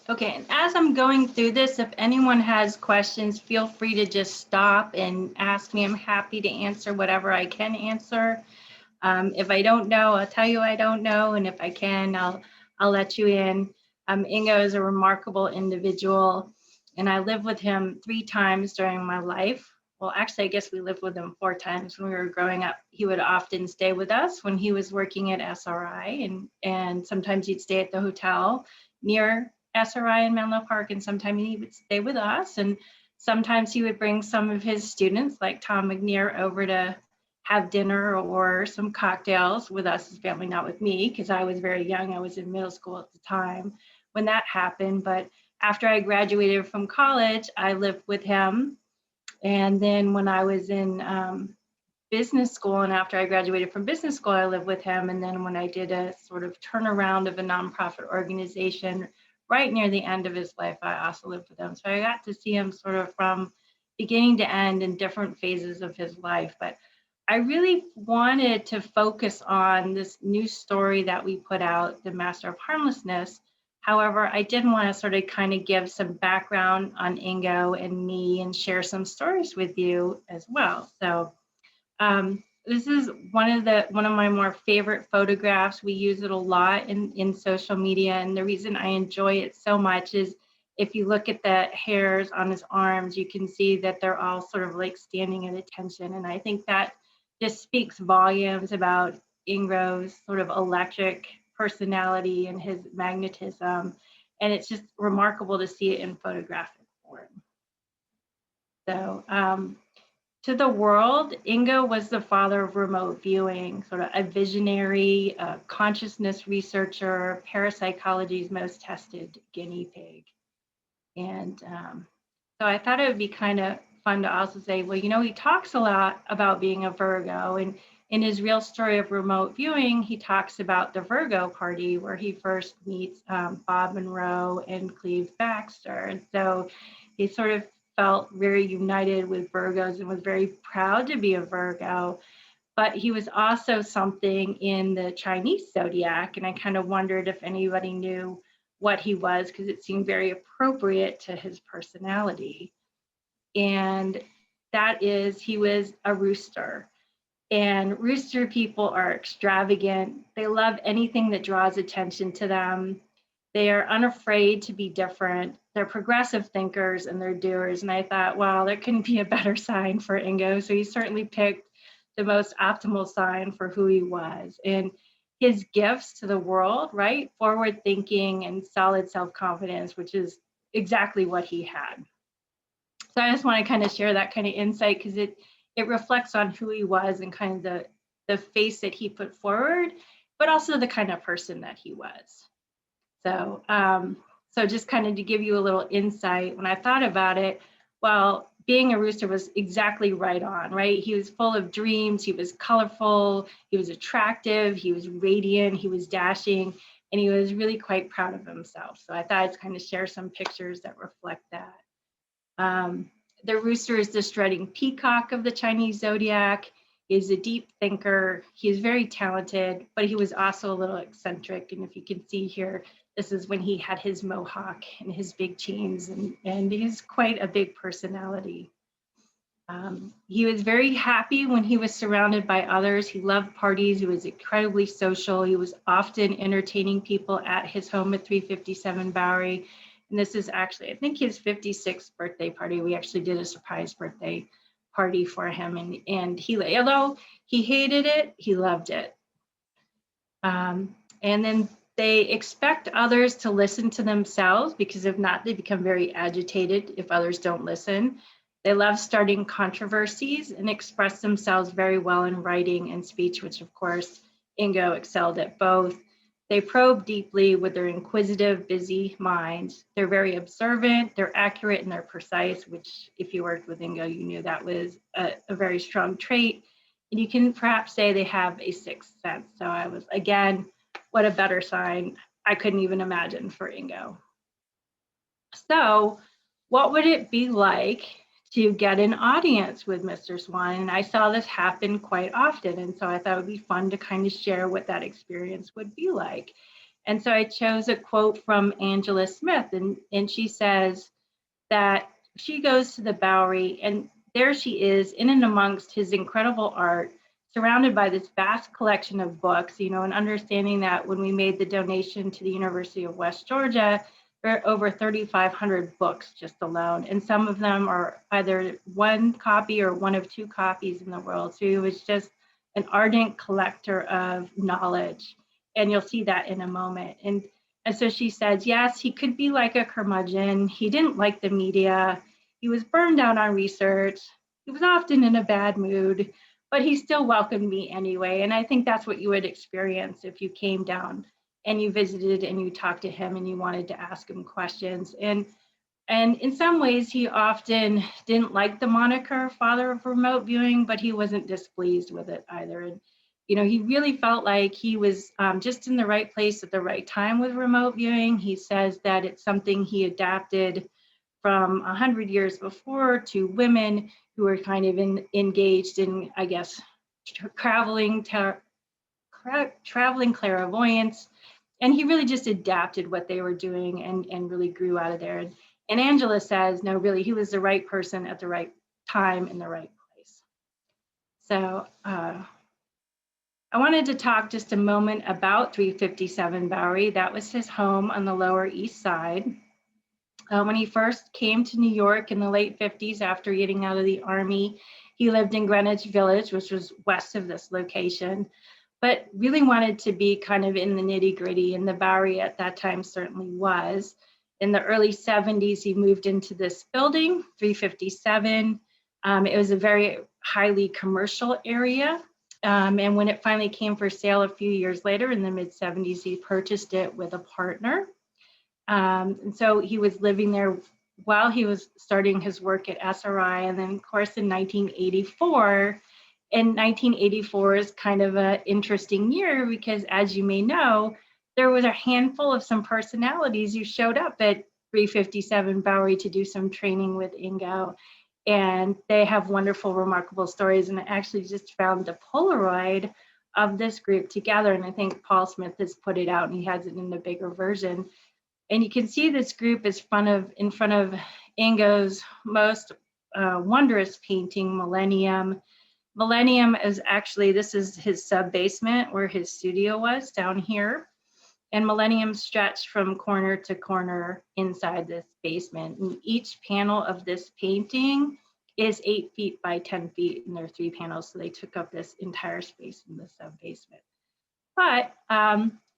Okay, and as I'm going through this, if anyone has questions, feel free to just stop and ask me. I'm happy to answer whatever I can answer. If I don't know, I'll tell you I don't know, and if I can, I'll let you in. Ingo is a remarkable individual, and I lived with him 3 times during my life. Well, actually, I guess we lived with him 4 times when we were growing up. He would often stay with us when he was working at SRI, and sometimes he'd stay at the hotel near SRI in Menlo Park, and sometimes he would stay with us, and sometimes he would bring some of his students, like Tom McNear, over to have dinner or some cocktails with us as family, not with me, because I was very young. I was in middle school at the time when that happened. But after I graduated from college, I lived with him. And then when I was in business school, and after I graduated from business school, I lived with him. And then when I did a sort of turnaround of a nonprofit organization right near the end of his life, I also lived with him. So I got to see him sort of from beginning to end in different phases of his life. But I really wanted to focus on this new story that we put out, The Master of Harmlessness. However, I did want to sort of kind of give some background on Ingo and me and share some stories with you as well. So this is one of my more favorite photographs. We use it a lot in social media, and the reason I enjoy it so much is if you look at the hairs on his arms, you can see that they're all sort of like standing at attention, and I think that just speaks volumes about Ingo's sort of electric personality and his magnetism, and it's just remarkable to see it in photographic form. So to the world, Ingo was the father of remote viewing, sort of a visionary, consciousness researcher, parapsychology's most tested guinea pig. And so I thought it would be kind of fun to also say, well, you know, he talks a lot about being a Virgo, and in his real story of remote viewing, he talks about the Virgo party where he first meets Bob Monroe and Cleve Baxter. And so he sort of felt very united with Virgos and was very proud to be a Virgo. But he was also something in the Chinese zodiac, and I kind of wondered if anybody knew what he was, because it seemed very appropriate to his personality. And that is, he was a rooster. And rooster people are extravagant. They love anything that draws attention to them. They are unafraid to be different. They're progressive thinkers and they're doers. And I thought, wow, there couldn't be a better sign for Ingo. So he certainly picked the most optimal sign for who he was. And his gifts to the world, right? Forward thinking and solid self-confidence, which is exactly what he had. So I just want to kind of share that kind of insight because it reflects on who he was and kind of the face that he put forward, but also the kind of person that he was. So, so just kind of to give you a little insight, when I thought about it, well, being a rooster was exactly right on, right? He was full of dreams, he was colorful, he was attractive, he was radiant, he was dashing, and he was really quite proud of himself. So I thought I'd kind of share some pictures that reflect that. The rooster is the strutting peacock of the Chinese zodiac. He's a deep thinker. He's very talented, but he was also a little eccentric. And if you can see here, this is when he had his mohawk and his big chains, and he's quite a big personality. He was very happy when he was surrounded by others. He loved parties. He was incredibly social. He was often entertaining people at his home at 357 Bowery. And this is actually, I think, his 56th birthday party. We actually did a surprise birthday party for him. And he, although he hated it, he loved it. And then they expect others to listen to themselves, because if not, they become very agitated if others don't listen. They love starting controversies and express themselves very well in writing and speech, which of course, Ingo excelled at both. They probe deeply with their inquisitive, busy minds. They're very observant, they're accurate, and they're precise, which if you worked with Ingo, you knew that was a very strong trait. And you can perhaps say they have a sixth sense. So I was, again, what a better sign I couldn't even imagine for Ingo. So what would it be like to get an audience with Mr. Swann? And I saw this happen quite often. And so I thought it would be fun to kind of share what that experience would be like. And so I chose a quote from Angela Smith, and she says that she goes to the Bowery, and there she is in and amongst his incredible art, surrounded by this vast collection of books, you know, and understanding that when we made the donation to the University of West Georgia, there are over 3,500 books just alone. And some of them are either one copy or one of two copies in the world. So he was just an ardent collector of knowledge. And you'll see that in a moment. And so she says, yes, he could be like a curmudgeon. He didn't like the media. He was burned out on research. He was often in a bad mood, but he still welcomed me anyway. And I think that's what you would experience if you came down and you visited and you talked to him and you wanted to ask him questions. And in some ways, he often didn't like the moniker father of remote viewing, but he wasn't displeased with it either. And, you know, he really felt like he was just in the right place at the right time with remote viewing. He says that it's something he adapted from 100 years before to women who were kind of engaged in, I guess, traveling clairvoyance. And he really just adapted what they were doing and really grew out of there. And Angela says, no, really, he was the right person at the right time in the right place. So I wanted to talk just a moment about 357 Bowery. That was his home on the Lower East Side. When he first came to New York in the late 50s after getting out of the Army, he lived in Greenwich Village, which was west of this location, but really wanted to be kind of in the nitty-gritty, and the Bowery at that time certainly was. In the early 70s, he moved into this building, 357. It was a very highly commercial area. And when it finally came for sale a few years later in the mid-70s, he purchased it with a partner. And so he was living there while he was starting his work at SRI. And then, of course, in 1984, is kind of an interesting year because, as you may know, there was a handful of some personalities who showed up at 357 Bowery to do some training with Ingo. And they have wonderful, remarkable stories. And I actually just found the Polaroid of this group together. And I think Paul Smith has put it out and he has it in a bigger version. And you can see this group is in front of Ingo's most wondrous painting, Millennium. Millennium is actually, this is his sub-basement where his studio was down here. And Millennium stretched from corner to corner inside this basement. And each panel of this painting is 8 feet by 10 feet, and there are 3 panels. So they took up this entire space in the sub-basement. But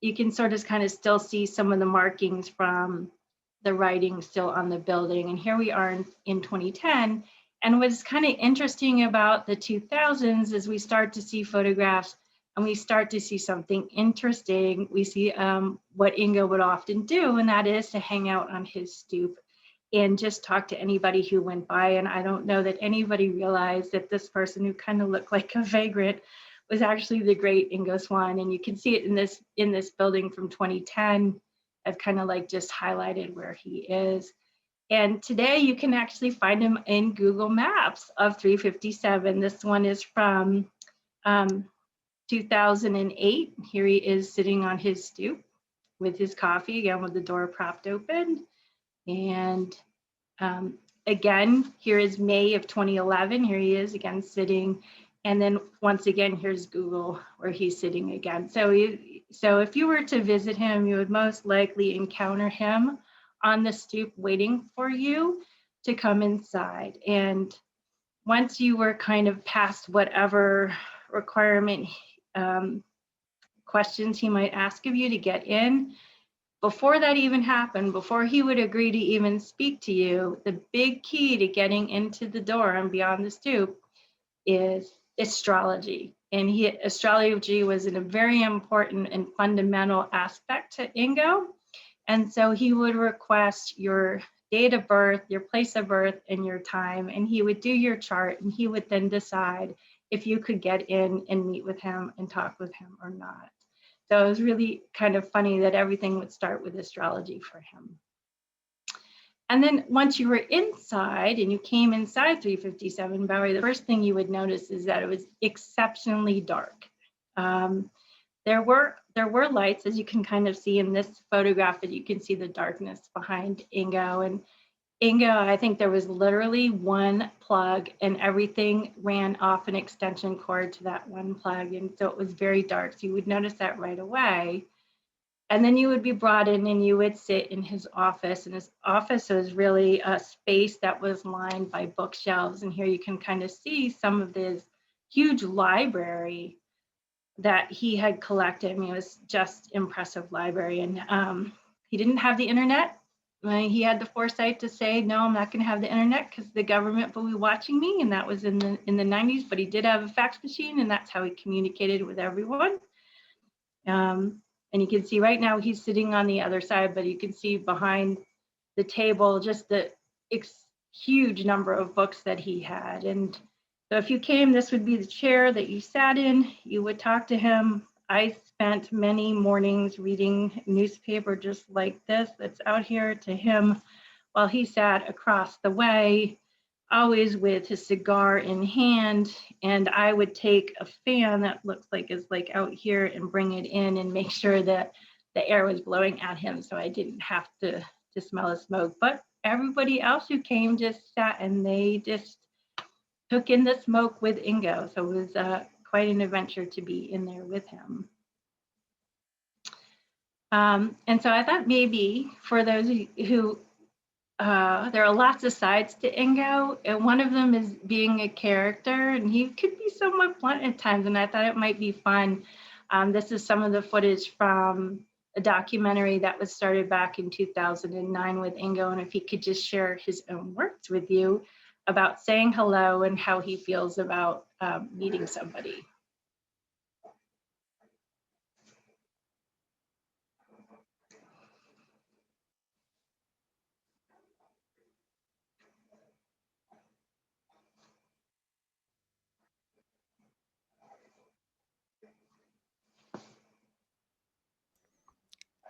you can sort of kind of still see some of the markings from the writing still on the building. And here we are in 2010. And what's kind of interesting about the 2000s is we start to see photographs and we start to see something interesting. We see what Ingo would often do, and that is to hang out on his stoop and just talk to anybody who went by. And I don't know that anybody realized that this person who kind of looked like a vagrant was actually the great Ingo Swann. And you can see it in this building from 2010. I've kind of like just highlighted where he is. And today you can actually find him in Google Maps of 357. This one is from 2008. Here he is sitting on his stoop with his coffee, again with the door propped open. And again, here is May of 2011. Here he is again sitting. And then once again, here's Google where he's sitting again. So if you were to visit him, you would most likely encounter him on the stoop waiting for you to come inside. And once you were kind of past whatever requirement questions he might ask of you to get in, before that even happened, before he would agree to even speak to you, the big key to getting into the door and beyond the stoop is astrology. And astrology was a very important and fundamental aspect to Ingo. And so he would request your date of birth, your place of birth, and your time. And he would do your chart, and he would then decide if you could get in and meet with him and talk with him or not. So it was really kind of funny that everything would start with astrology for him. And then once you were inside and you came inside 357 Bowery, the first thing you would notice is that it was exceptionally dark. There were there were lights, as you can kind of see in this photograph, but you can see the darkness behind Ingo. And Ingo, I think there was literally one plug and everything ran off an extension cord to that one plug. And so it was very dark. So you would notice that right away. And then you would be brought in and you would sit in his office. And his office was really a space that was lined by bookshelves. And here you can kind of see some of this huge library that he had collected. I mean, it was just impressive library. And he didn't have the internet. He had the foresight to say, no, I'm not going to have the internet because the government will be watching me. And that was in the 90s, but he did have a fax machine, and that's how he communicated with everyone. And you can see right now he's sitting on the other side, but you can see behind the table just the huge number of books that he had. And so if you came, this would be the chair that you sat in. You would talk to him. I spent many mornings reading newspaper just like this that's out here to him while he sat across the way, always with his cigar in hand. And I would take a fan that looks like is like out here and bring it in and make sure that the air was blowing at him so I didn't have to smell the smoke. But everybody else who came just sat and they just took in the smoke with Ingo. So it was quite an adventure to be in there with him. And so I thought maybe for those who, there are lots of sides to Ingo, and one of them is being a character, and he could be somewhat blunt at times, and I thought it might be fun. This is some of the footage from a documentary that was started back in 2009 with Ingo, and if he could just share his own words with you about saying hello and how he feels about meeting somebody.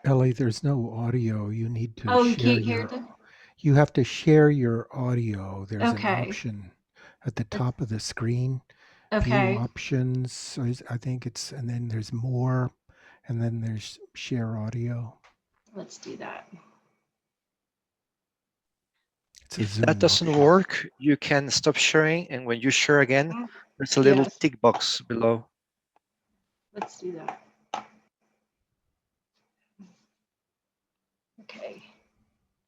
Elly, there's no audio. You need to Oh, you share can't hear your. them? You have to share your audio. There's an Okay. option at the top of the screen. Okay. View options. So I think it's, and then there's more, and then there's share audio. Let's do that. It's a If Zoom that doesn't option. work, you can stop sharing, and when you share again, there's a little Yes. tick box below. Let's do that. Okay,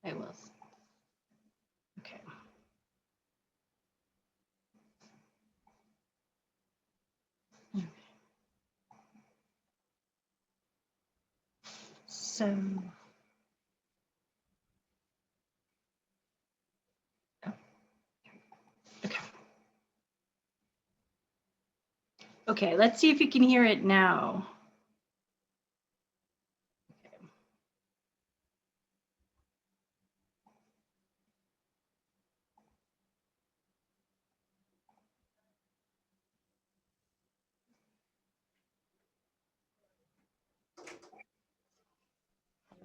I will. Okay. So, okay. Okay, let's see if you can hear it now.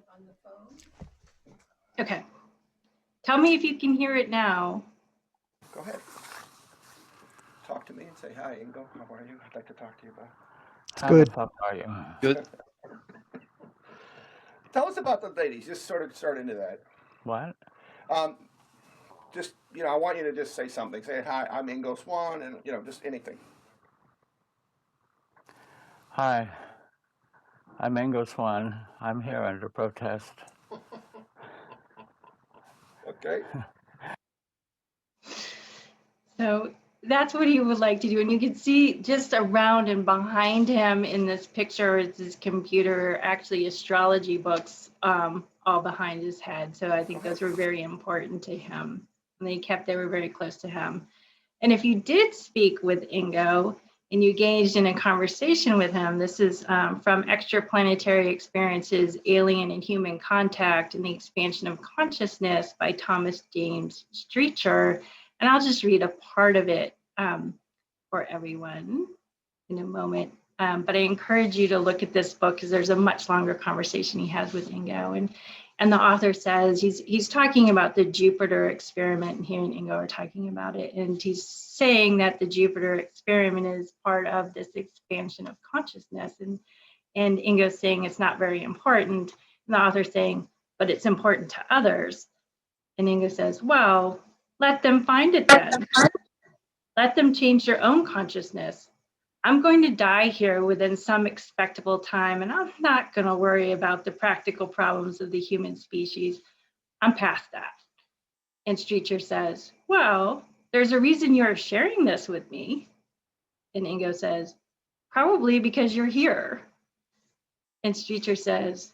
On the phone? Okay. Tell me if you can hear it now. Go ahead. Talk to me and say, hi, Ingo. How are you? I'd like to talk to you about. It's good. How are you? Good. Tell us about the ladies. Just sort of start into that. What? Just, I want you to just say something. Say, hi, I'm Ingo Swann, and, just anything. Hi, I'm Ingo Swann. I'm here under protest. Okay. So that's what he would like to do. And you can see just around and behind him in this picture is his computer, actually astrology books, all behind his head. So I think those were very important to him. And they were very close to him. And if you did speak with Ingo and you engaged in a conversation with him, this is from Extraplanetary Experiences, Alien and Human Contact and the Expansion of Consciousness by Thomas James Streecher. And I'll just read a part of it for everyone in a moment. But I encourage you to look at this book because there's a much longer conversation he has with Ingo. And the author says he's talking about the Jupiter experiment, and he and Ingo are talking about it. And he's saying that the Jupiter experiment is part of this expansion of consciousness. And And Ingo's saying it's not very important. And the author's saying, but it's important to others. And Ingo says, well, let them find it then. Let them change their own consciousness. I'm going to die here within some expectable time, and I'm not going to worry about the practical problems of the human species. I'm past that. And Streeter says, well, there's a reason you're sharing this with me. And Ingo says, probably because you're here. And Streeter says,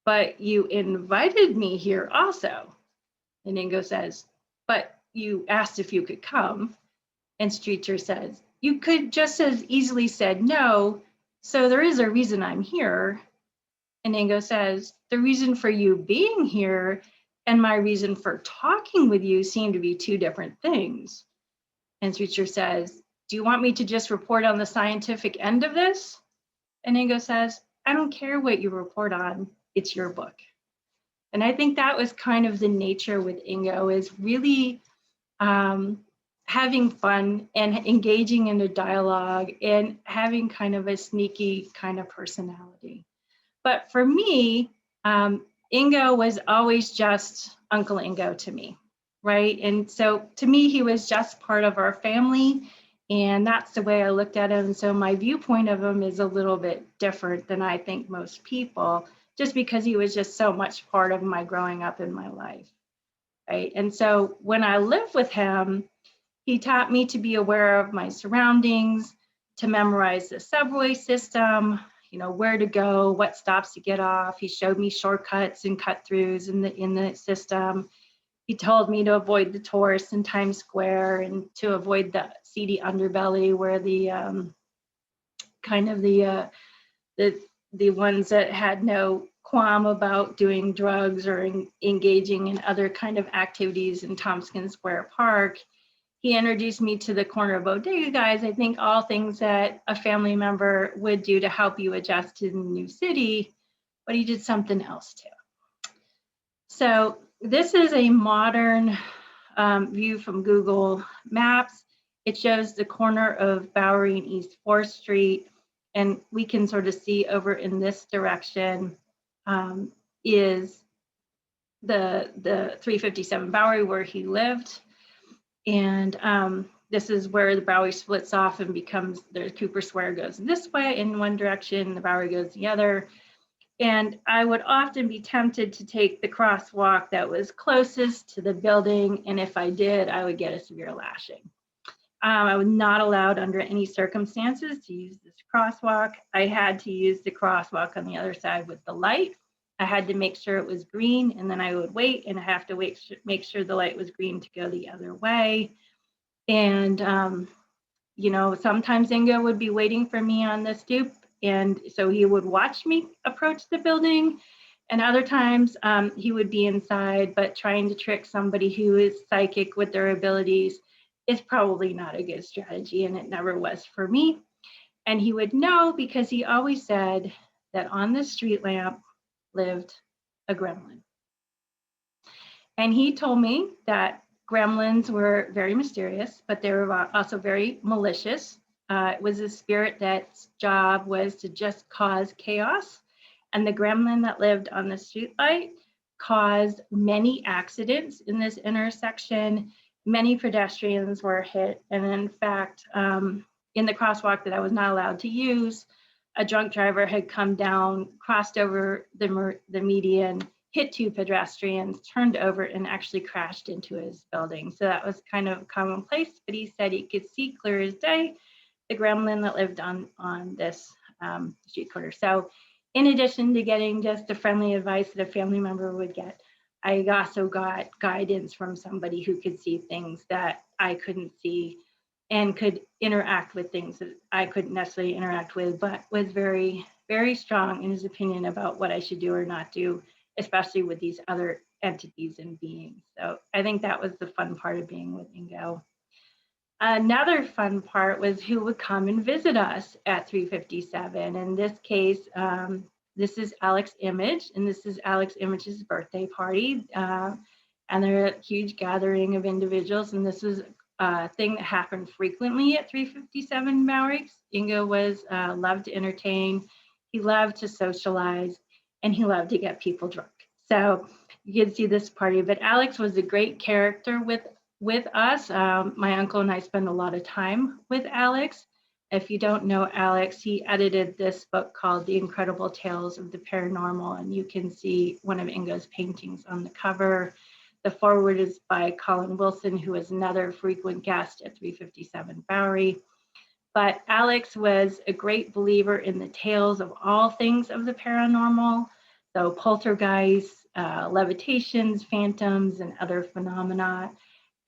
but you invited me here also. And Ingo says, but you asked if you could come. And Streeter says, you could just as easily said no, so there is a reason I'm here. And Ingo says, the reason for you being here and my reason for talking with you seem to be two different things. And Streeter says, do you want me to just report on the scientific end of this? And Ingo says, I don't care what you report on, it's your book. And I think that was kind of the nature with Ingo, is really having fun and engaging in a dialogue and having kind of a sneaky kind of personality. But for me, Ingo was always just Uncle Ingo to me, right? And so to me, he was just part of our family, and that's the way I looked at him. So my viewpoint of him is a little bit different than I think most people, just because he was just so much part of my growing up in my life, right? And so when I lived with him, he taught me to be aware of my surroundings, to memorize the subway system, you know, where to go, what stops to get off. He showed me shortcuts and cut-throughs in the system. He told me to avoid the tourists in Times Square and to avoid the seedy underbelly where the kind of the ones that had no qualm about doing drugs or engaging in other kind of activities in Tompkins Square Park. He introduced me to the corner bodega guys. I think all things that a family member would do to help you adjust to the new city, but he did something else too. So this is a modern view from Google Maps. It shows the corner of Bowery and East 4th Street, and we can sort of see over in this direction is the 357 Bowery where he lived. And this is where the Bowery splits off and becomes, the Cooper Square goes this way in one direction, the Bowery goes the other. And I would often be tempted to take the crosswalk that was closest to the building. And if I did, I would get a severe lashing. I was not allowed under any circumstances to use this crosswalk. I had to use the crosswalk on the other side with the light. I had to make sure it was green, and then I would wait, and I have to make sure the light was green to go the other way. And, you know, sometimes Ingo would be waiting for me on the stoop, and so he would watch me approach the building. And other times he would be inside, but trying to trick somebody who is psychic with their abilities is probably not a good strategy, and it never was for me. And he would know because he always said that on the street lamp lived a gremlin. And he told me that gremlins were very mysterious, but they were also very malicious. It was a spirit that's job was to just cause chaos. And the gremlin that lived on the streetlight caused many accidents in this intersection. Many pedestrians were hit. And in fact, in the crosswalk that I was not allowed to use, a drunk driver had come down, crossed over the median, hit two pedestrians, turned over, and actually crashed into his building. So that was kind of commonplace, but he said he could see clear as day the gremlin that lived on this street corner. So in addition to getting just the friendly advice that a family member would get, I also got guidance from somebody who could see things that I couldn't see and could interact with things that I couldn't necessarily interact with, but was very, very strong in his opinion about what I should do or not do, especially with these other entities and beings. So I think that was the fun part of being with Ingo. Another fun part was who would come and visit us at 357. In this case, this is Alex Image, and this is Alex Image's birthday party. And they're a huge gathering of individuals, and this was a thing that happened frequently at 357 Bowery. Ingo was loved to entertain. He loved to socialize, and he loved to get people drunk. So you can see this party. But Alex was a great character with us. My uncle and I spend a lot of time with Alex. If you don't know Alex, he edited this book called The Incredible Tales of the Paranormal, and you can see one of Ingo's paintings on the cover. The foreword is by Colin Wilson, who is another frequent guest at 357 Bowery. But Alex was a great believer in the tales of all things of the paranormal, so poltergeists, levitations, phantoms, and other phenomena.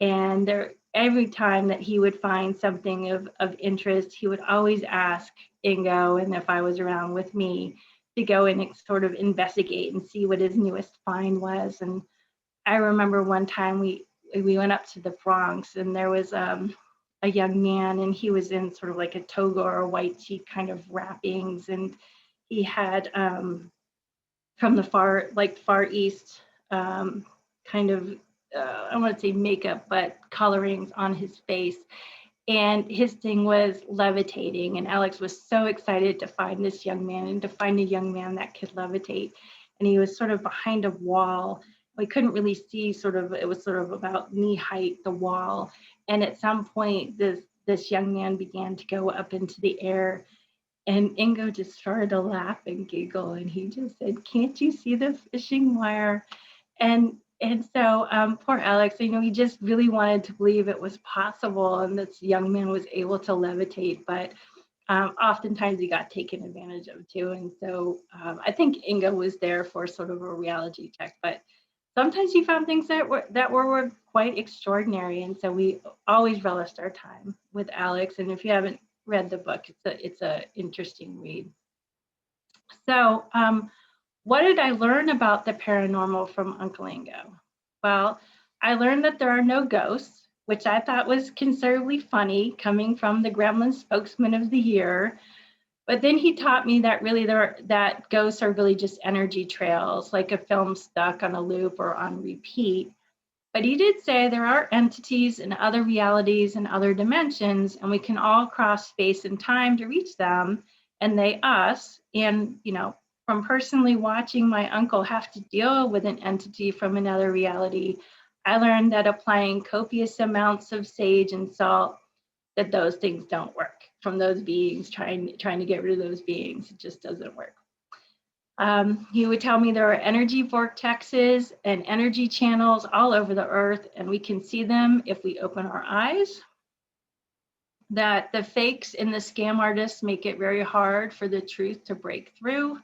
And every time that he would find something of interest, he would always ask Ingo, and if I was around with me, to go and sort of investigate and see what his newest find was. And I remember one time we went up to the Bronx, and there was a young man, and he was in sort of like a toga or white sheet kind of wrappings, and he had from the far east kind of I want to say makeup, but colorings on his face. And his thing was levitating. And Alex was so excited to find this young man and to find a young man that could levitate. And he was sort of behind a wall. We couldn't really see it was sort of about knee height, the wall. And at some point, this young man began to go up into the air. And Ingo just started to laugh and giggle. And he just said, "Can't you see the fishing wire?" And so poor Alex, he just really wanted to believe it was possible and this young man was able to levitate, but oftentimes he got taken advantage of too. And so I think Ingo was there for sort of a reality check, but sometimes he found things that were quite extraordinary. And so we always relished our time with Alex. And if you haven't read the book, it's a interesting read. So what did I learn about the paranormal from Uncle Ingo? Well, I learned that there are no ghosts, which I thought was considerably funny coming from the Gremlin spokesman of the year. But then he taught me that really that ghosts are really just energy trails, like a film stuck on a loop or on repeat. But he did say there are entities in other realities and other dimensions, and we can all cross space and time to reach them, and they us. And from personally watching my uncle have to deal with an entity from another reality, I learned that applying copious amounts of sage and salt, that those things don't work from those beings, trying to get rid of those beings. It just doesn't work. He would tell me there are energy vortexes and energy channels all over the earth, and we can see them if we open our eyes. That the fakes and the scam artists make it very hard for the truth to break through.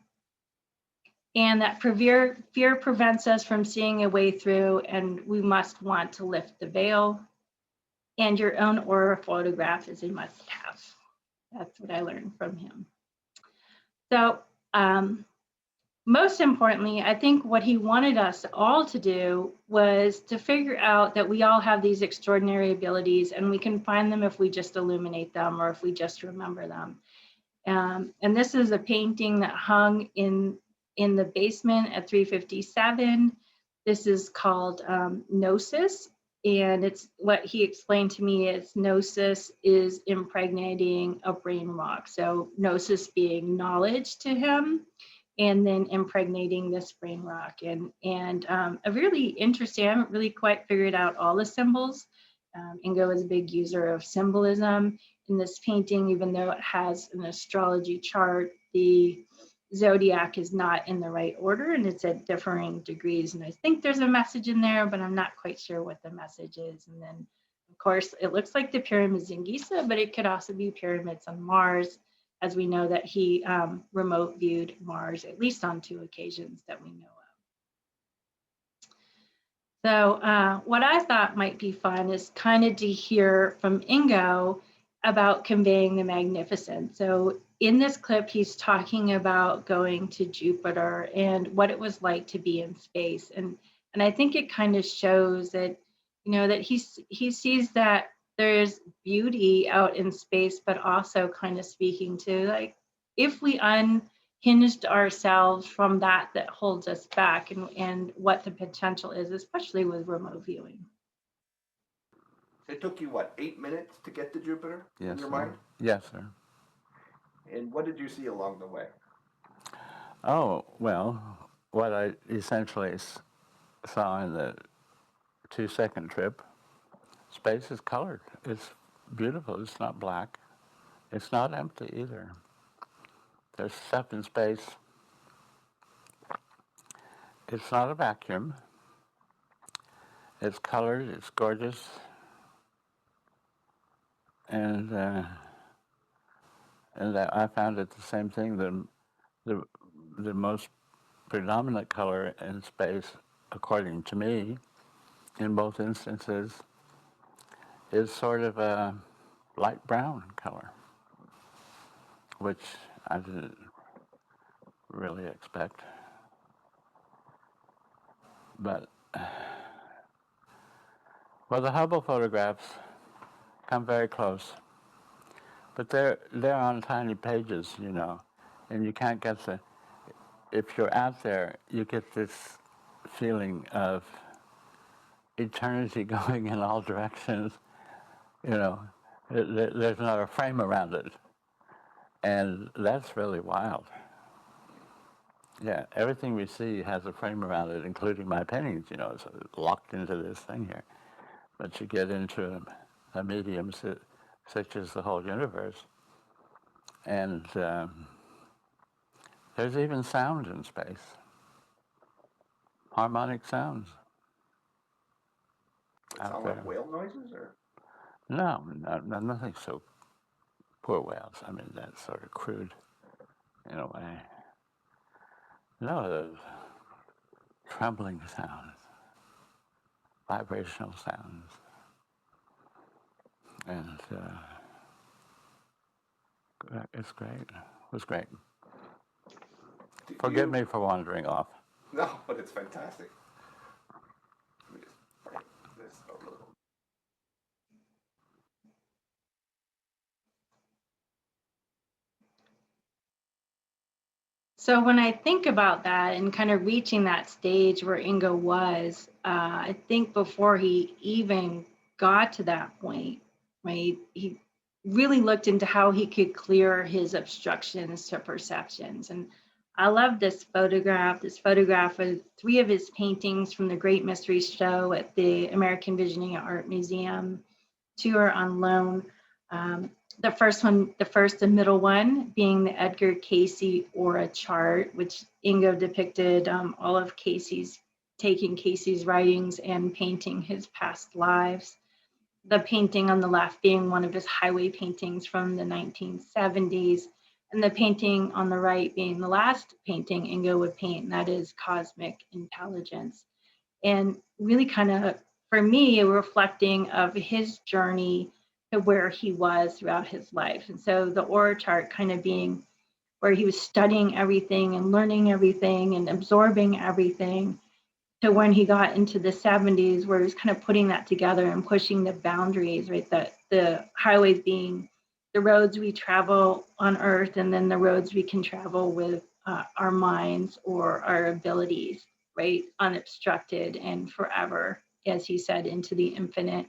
And that fear prevents us from seeing a way through, and we must want to lift the veil. And your own aura photograph is a must-have. That's what I learned from him. So most importantly, I think what he wanted us all to do was to figure out that we all have these extraordinary abilities, and we can find them if we just illuminate them or if we just remember them. And this is a painting that hung in the basement at 357. This is called Gnosis, and it's what he explained to me is Gnosis is impregnating a brain rock. So Gnosis being knowledge to him, and then impregnating this brain rock. And a really interesting, I haven't really quite figured out all the symbols. Ingo is a big user of symbolism. In this painting, even though it has an astrology chart, the zodiac is not in the right order and it's at differing degrees. And I think there's a message in there, but I'm not quite sure what the message is. And then, of course, it looks like the pyramids in Giza, but it could also be pyramids on Mars, as we know that he remote viewed Mars, at least on 2 occasions that we know of. So what I thought might be fun is kind of to hear from Ingo about conveying the magnificence. So in this clip, he's talking about going to Jupiter and what it was like to be in space. And I think it kind of shows that, that he sees that there's beauty out in space, but also kind of speaking to like, if we unhinged ourselves from that holds us back and what the potential is, especially with remote viewing. It took you, what, 8 minutes to get to Jupiter in Yes, your sir. mind? Yes, sir. And what did you see along the way? Oh, well, what I essentially saw in the 2-second trip, space is colored. It's beautiful. It's not black. It's not empty either. There's stuff in space. It's not a vacuum. It's colored. It's gorgeous. And I found it the same thing. The most predominant color in space, according to me, in both instances, is sort of a light brown color, which I didn't really expect. But, well, the Hubble photographs come very close, but they're on tiny pages, you know, and you can't get if you're out there, you get this feeling of eternity going in all directions, you know. There's not a frame around it, and that's really wild. Yeah, everything we see has a frame around it, including my paintings, you know, so it's locked into this thing here. But you get into a medium such as the whole universe, and there's even sound in space, harmonic sounds. It sound like whale noises, or? No, nothing so poor whales. I mean, that's sort of crude in a way. No, the trembling sounds, vibrational sounds, and it's great. It was great. Forgive me for wandering off. No, but it's fantastic. Let me just break this a little. So when I think about that and kind of reaching that stage where Ingo was, I think before he even got to that point, right, he really looked into how he could clear his obstructions to perceptions. And I love this photograph of 3 of his paintings from the Great Mystery Show at the American Visioning Art Museum. 2 are on loan. The first and middle one being the Edgar Cayce aura chart, which Ingo depicted all of taking Cayce's writings and painting his past lives. The painting on the left being one of his highway paintings from the 1970s, and the painting on the right being the last painting Ingo would paint, and that is Cosmic Intelligence. And really kind of, for me, reflecting of his journey to where he was throughout his life. And so the aura chart kind of being where he was studying everything and learning everything and absorbing everything, to when he got into the 70s, where he was kind of putting that together and pushing the boundaries, right? The highways being the roads we travel on Earth, and then the roads we can travel with our minds or our abilities, right? Unobstructed and forever, as he said, into the infinite.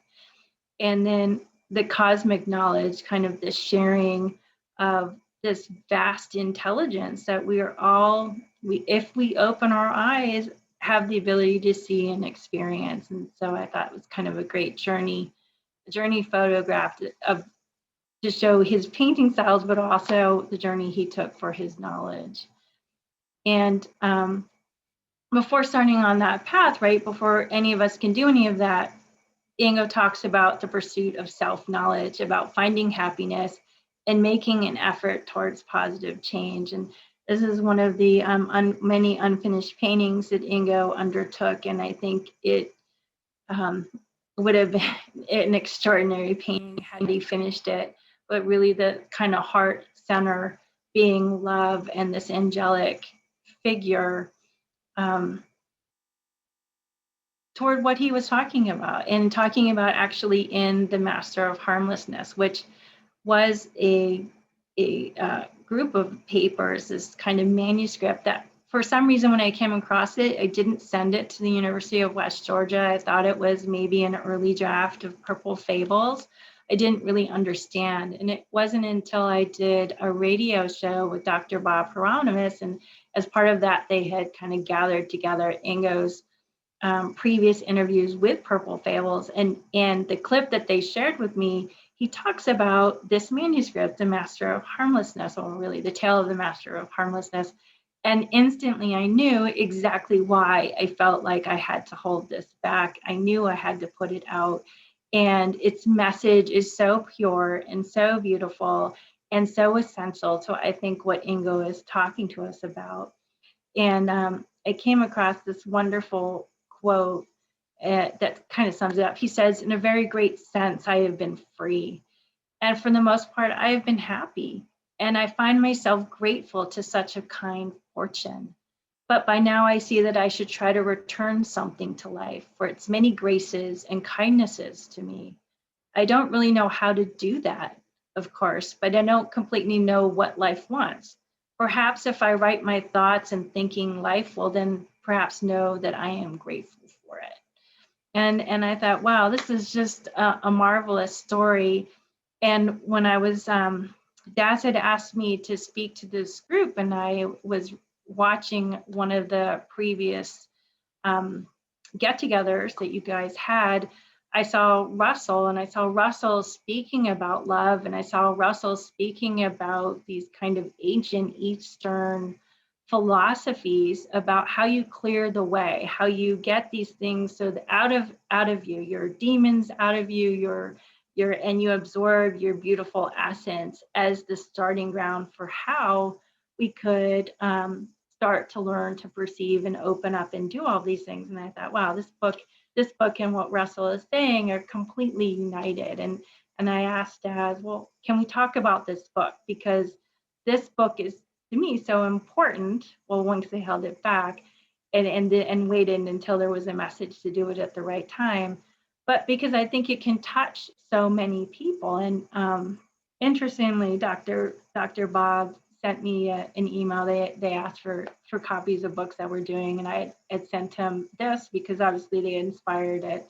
And then the cosmic knowledge, kind of the sharing of this vast intelligence that we are all, if we open our eyes, have the ability to see and experience. And so I thought it was kind of a great journey photograph of to show his painting styles, but also the journey he took for his knowledge. And before starting on that path, right, before any of us can do any of that, Ingo talks about the pursuit of self-knowledge, about finding happiness and making an effort towards positive change. And this is one of the many unfinished paintings that Ingo undertook, and I think it would have been an extraordinary painting had he finished it. But really the kind of heart center being love and this angelic figure toward what he was talking about, and talking about actually in the Master of Harmlessness, which was a group of papers, this kind of manuscript that for some reason when I came across it, I didn't send it to the University of West Georgia. I thought it was maybe an early draft of Purple Fables. I didn't really understand. And it wasn't until I did a radio show with Dr. Bob Hieronymus, and as part of that, they had kind of gathered together Ingo's previous interviews with Purple Fables, and the clip that they shared with me, he talks about this manuscript, The Master of Harmlessness, or really The Tale of the Master of Harmlessness. And instantly I knew exactly why I felt like I had to hold this back. I knew I had to put it out. And its message is so pure and so beautiful and so essential to, I think, what Ingo is talking to us about. And I came across this wonderful quote that kind of sums it up. He says, "In a very great sense, I have been free. And for the most part, I have been happy. And I find myself grateful to such a kind fortune. But by now I see that I should try to return something to life for its many graces and kindnesses to me. I don't really know how to do that, of course, but I don't completely know what life wants. Perhaps if I write my thoughts and thinking life will then perhaps know that I am grateful for it." And I thought, wow, this is just a marvelous story. And when I was, Daz had asked me to speak to this group, and I was watching one of the previous get-togethers that you guys had, I saw Russell, and I saw Russell speaking about love, and I saw Russell speaking about these kind of ancient Eastern philosophies about how you clear the way, how you get these things so that out of you, your demons out of you, and you absorb your beautiful essence as the starting ground for how we could start to learn to perceive and open up and do all these things. And I thought, wow, this book and what Russell is saying are completely united. And I asked Dad, well, can we talk about this book? Because this book is, to me, so important. Well, once they held it back and waited until there was a message to do it at the right time. But because I think it can touch so many people. And interestingly, Dr. Bob sent me an email. They asked for copies of books that we're doing, and I had sent him this because obviously they inspired it.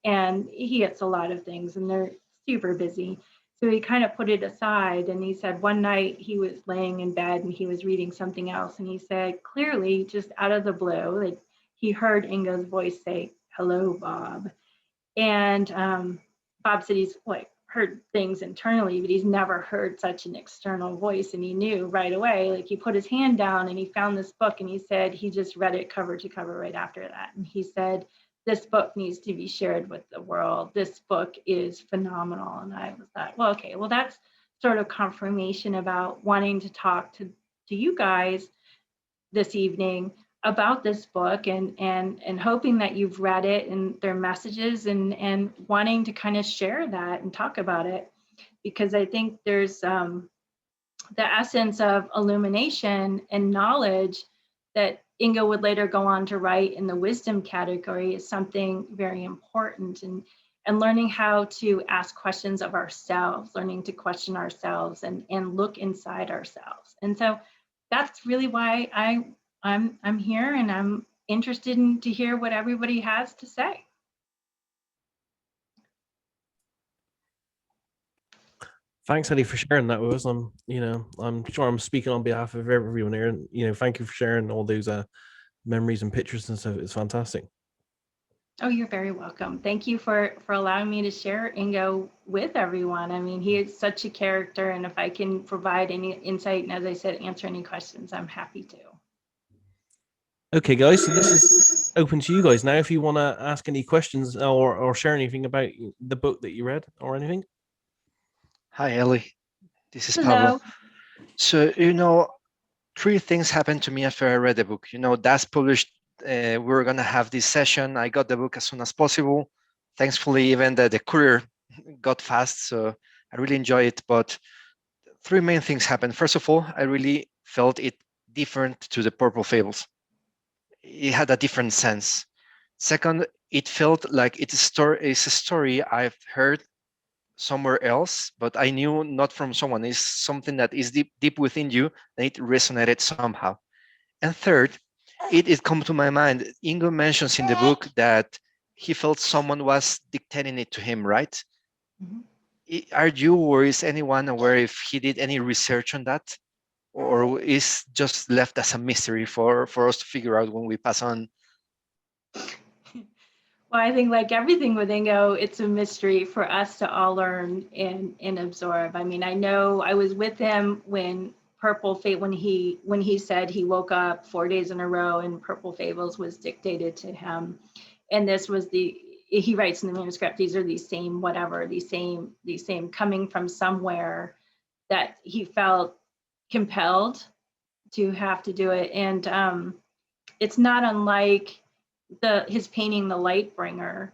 And he gets a lot of things, and they're super busy. So he kind of put it aside, and he said one night he was laying in bed and he was reading something else, and he said clearly, just out of the blue, like he heard Ingo's voice say, "Hello, Bob." And Bob said he's like heard things internally, but he's never heard such an external voice. And he knew right away, like he put his hand down and he found this book, and he said he just read it cover to cover right after that. And he said, this book needs to be shared with the world. This book is phenomenal. And I was like, well, okay, well, that's sort of confirmation about wanting to talk to you guys this evening about this book, and hoping that you've read it and their messages, and wanting to kind of share that and talk about it, because I think there's the essence of illumination and knowledge that Ingo would later go on to write in the wisdom category is something very important, and learning how to ask questions of ourselves, learning to question ourselves and look inside ourselves. And so that's really why I'm here, and I'm interested to hear what everybody has to say. Thanks, Elly, for sharing that with us. I'm sure I'm speaking on behalf of everyone here, and thank you for sharing all those memories and pictures and stuff. It's fantastic. Oh, you're very welcome. Thank you for allowing me to share Ingo with everyone. I mean, he is such a character, and if I can provide any insight, and as I said, answer any questions, I'm happy to. Okay, guys, so this is open to you guys now. If you want to ask any questions or share anything about the book that you read or anything. Hi, Elly. This is Hello. Pablo. So, 3 things happened to me after I read the book. That's published. We were going to have this session. I got the book as soon as possible. Thankfully, even the courier got fast, so I really enjoy it. But 3 main things happened. First of all, I really felt it different to the Purple Fables. It had a different sense. Second, it felt like it's a story I've heard somewhere else, but I knew not from someone. It's something that is deep within you, and it resonated somehow. And third, it come to my mind. Ingo mentions in the book that he felt someone was dictating it to him, right? Mm-hmm. Are you or is anyone aware if he did any research on that, or is just left as a mystery for us to figure out when we pass on? Well, I think like everything with Ingo, it's a mystery for us to all learn and absorb. I mean, I know I was with him when Purple Fate, when he said he woke up 4 days in a row and Purple Fables was dictated to him. And this was he writes in the manuscript, these are these same coming from somewhere that he felt compelled to have to do it. And it's not unlike his painting The Light Bringer.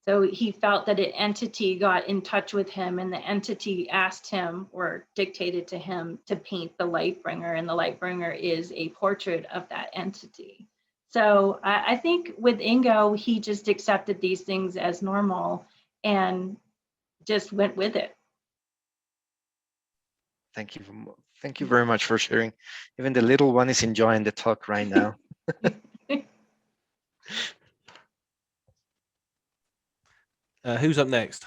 So he felt that an entity got in touch with him and the entity asked him or dictated to him to paint the Light Bringer, and the Light Bringer is a portrait of that entity. So I think with Ingo, he just accepted these things as normal and just went with it. Thank you very much for sharing. Even the little one is enjoying the talk right now. Who's up next?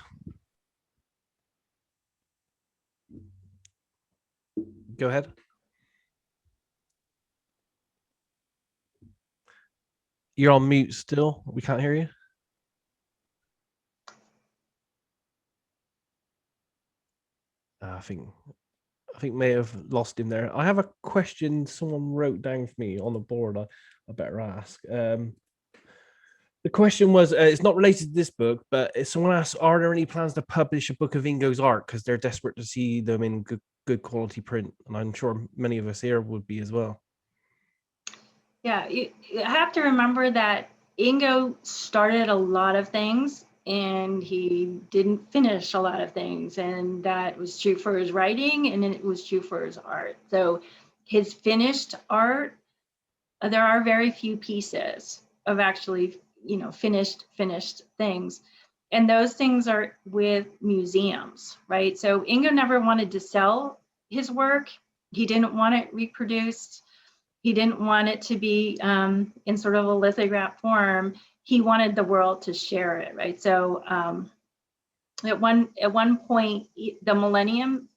Go ahead. You're on mute still. We can't hear you. I think may have lost him there. I have a question someone wrote down for me on the board. I better ask. The question was, it's not related to this book, but someone asked, are there any plans to publish a book of Ingo's art? Because they're desperate to see them in good quality print. And I'm sure many of us here would be as well. Yeah, you have to remember that Ingo started a lot of things and he didn't finish a lot of things. And that was true for his writing and it was true for his art. So his finished art, there are very few pieces of actually, finished things. And those things are with museums, right? So Ingo never wanted to sell his work. He didn't want it reproduced. He didn't want it to be in sort of a lithograph form. He wanted the world to share it, right? So at one point, the Millennium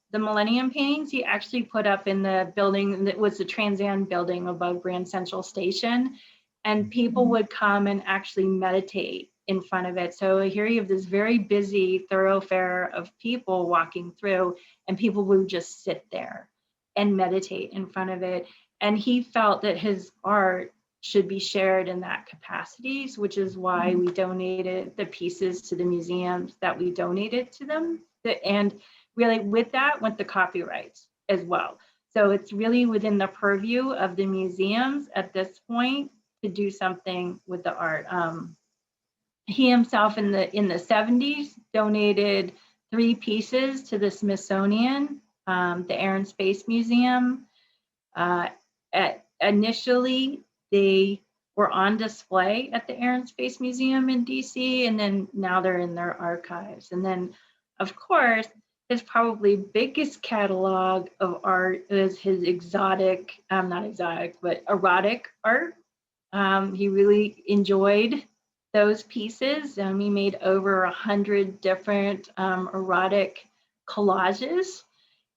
paintings he actually put up in the building that was the Trans Am building above Grand Central Station, and people would come and actually meditate in front of it. So here you have this very busy thoroughfare of people walking through, and people would just sit there and meditate in front of it. And he felt that his art should be shared in that capacity, which is why we donated the pieces to the museums that we donated to them. And really with that went the copyrights as well. So it's really within the purview of the museums at this point to do something with the art. He himself in the 70s donated 3 pieces to the Smithsonian, the Air and Space Museum. Initially, they were on display at the Air and Space Museum in DC, and then now they're in their archives. And then, of course, his probably biggest catalog of art is his erotic art. He really enjoyed those pieces. He made over 100 different erotic collages.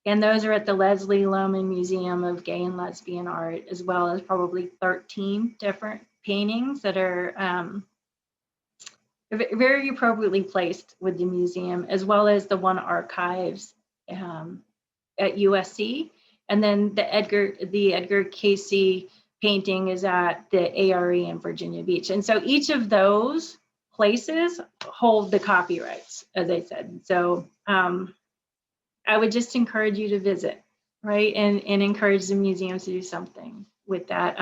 And those are at the Leslie Lohman Museum of Gay and Lesbian Art, as well as probably 13 different paintings that are very appropriately placed with the museum, as well as the one archives at USC. And then the Edgar Casey painting is at the ARE in Virginia Beach. And so each of those places hold the copyrights, as I said. So I would just encourage you to visit, right? And encourage the museums to do something with that.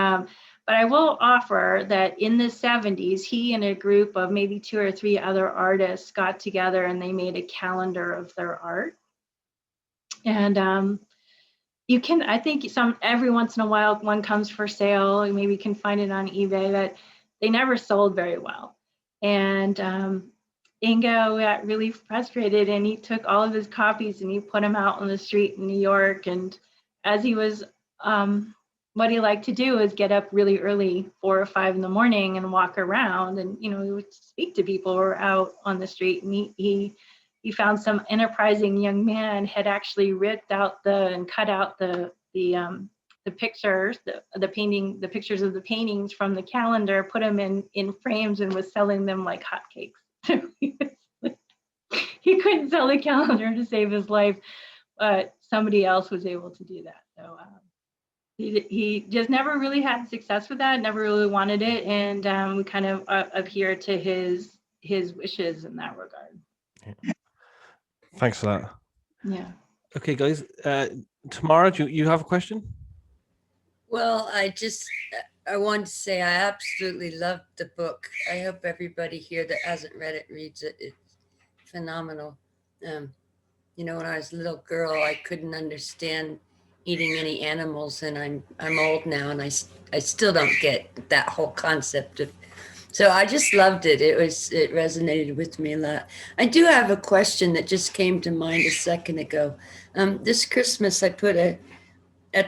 But I will offer that in the 70s, he and a group of maybe 2 or 3 other artists got together and they made a calendar of their art. And you can, I think every once in a while, one comes for sale, maybe you can find it on eBay, that they never sold very well. And Ingo got really frustrated and he took all of his copies and he put them out on the street in New York. And as he was, what he liked to do is get up really early, 4 or 5 in the morning, and walk around. And, he would speak to people who were out on the street. And he he found some enterprising young man had actually ripped out and cut out the pictures, the pictures of the paintings from the calendar, put them in frames, and was selling them like hotcakes. He couldn't sell the calendar to save his life, but somebody else was able to do that. So he just never really had success with that, never really wanted it, and we kind of adhere to his wishes in that regard. Yeah. Thanks for that. Yeah. Okay, guys. Tamara, do you have a question? Well, I wanted to say I absolutely loved the book. I hope everybody here that hasn't read it reads it. It's phenomenal. You know, when I was a little girl, I couldn't understand eating any animals, and I'm old now, and I still don't get that whole concept of. So I just loved it. It resonated with me a lot. I do have a question that just came to mind a second ago. This Christmas, at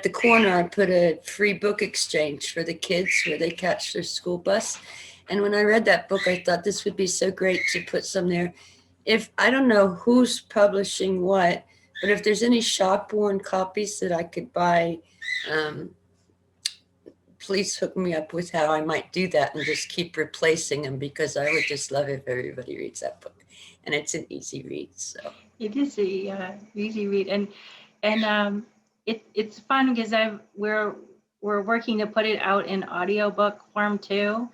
the corner, I put a free book exchange for the kids where they catch their school bus. And when I read that book, I thought this would be so great to put some there. If I don't know who's publishing what, but if there's any shop-worn copies that I could buy, please hook me up with how I might do that and just keep replacing them, because I would just love if everybody reads that book. And it's an easy read. So it is a easy read, and it's fun because we're working to put it out in audiobook form too,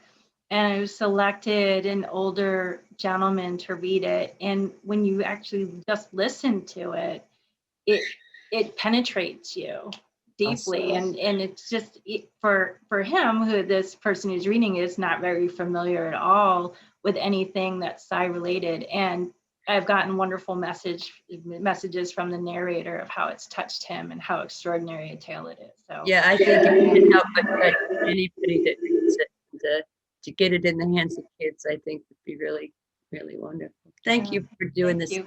and I selected an older gentleman to read it, and when you actually just listen to it, it penetrates you deeply. Awesome. And it's just for him, who this person is reading is not very familiar at all with anything that's Psi related, and I've gotten wonderful messages from the narrator of how it's touched him and how extraordinary a tale it is. So yeah, I think it can help but anybody that reads it, to get it in the hands of kids, I think would be really, really wonderful. Thank you for doing this.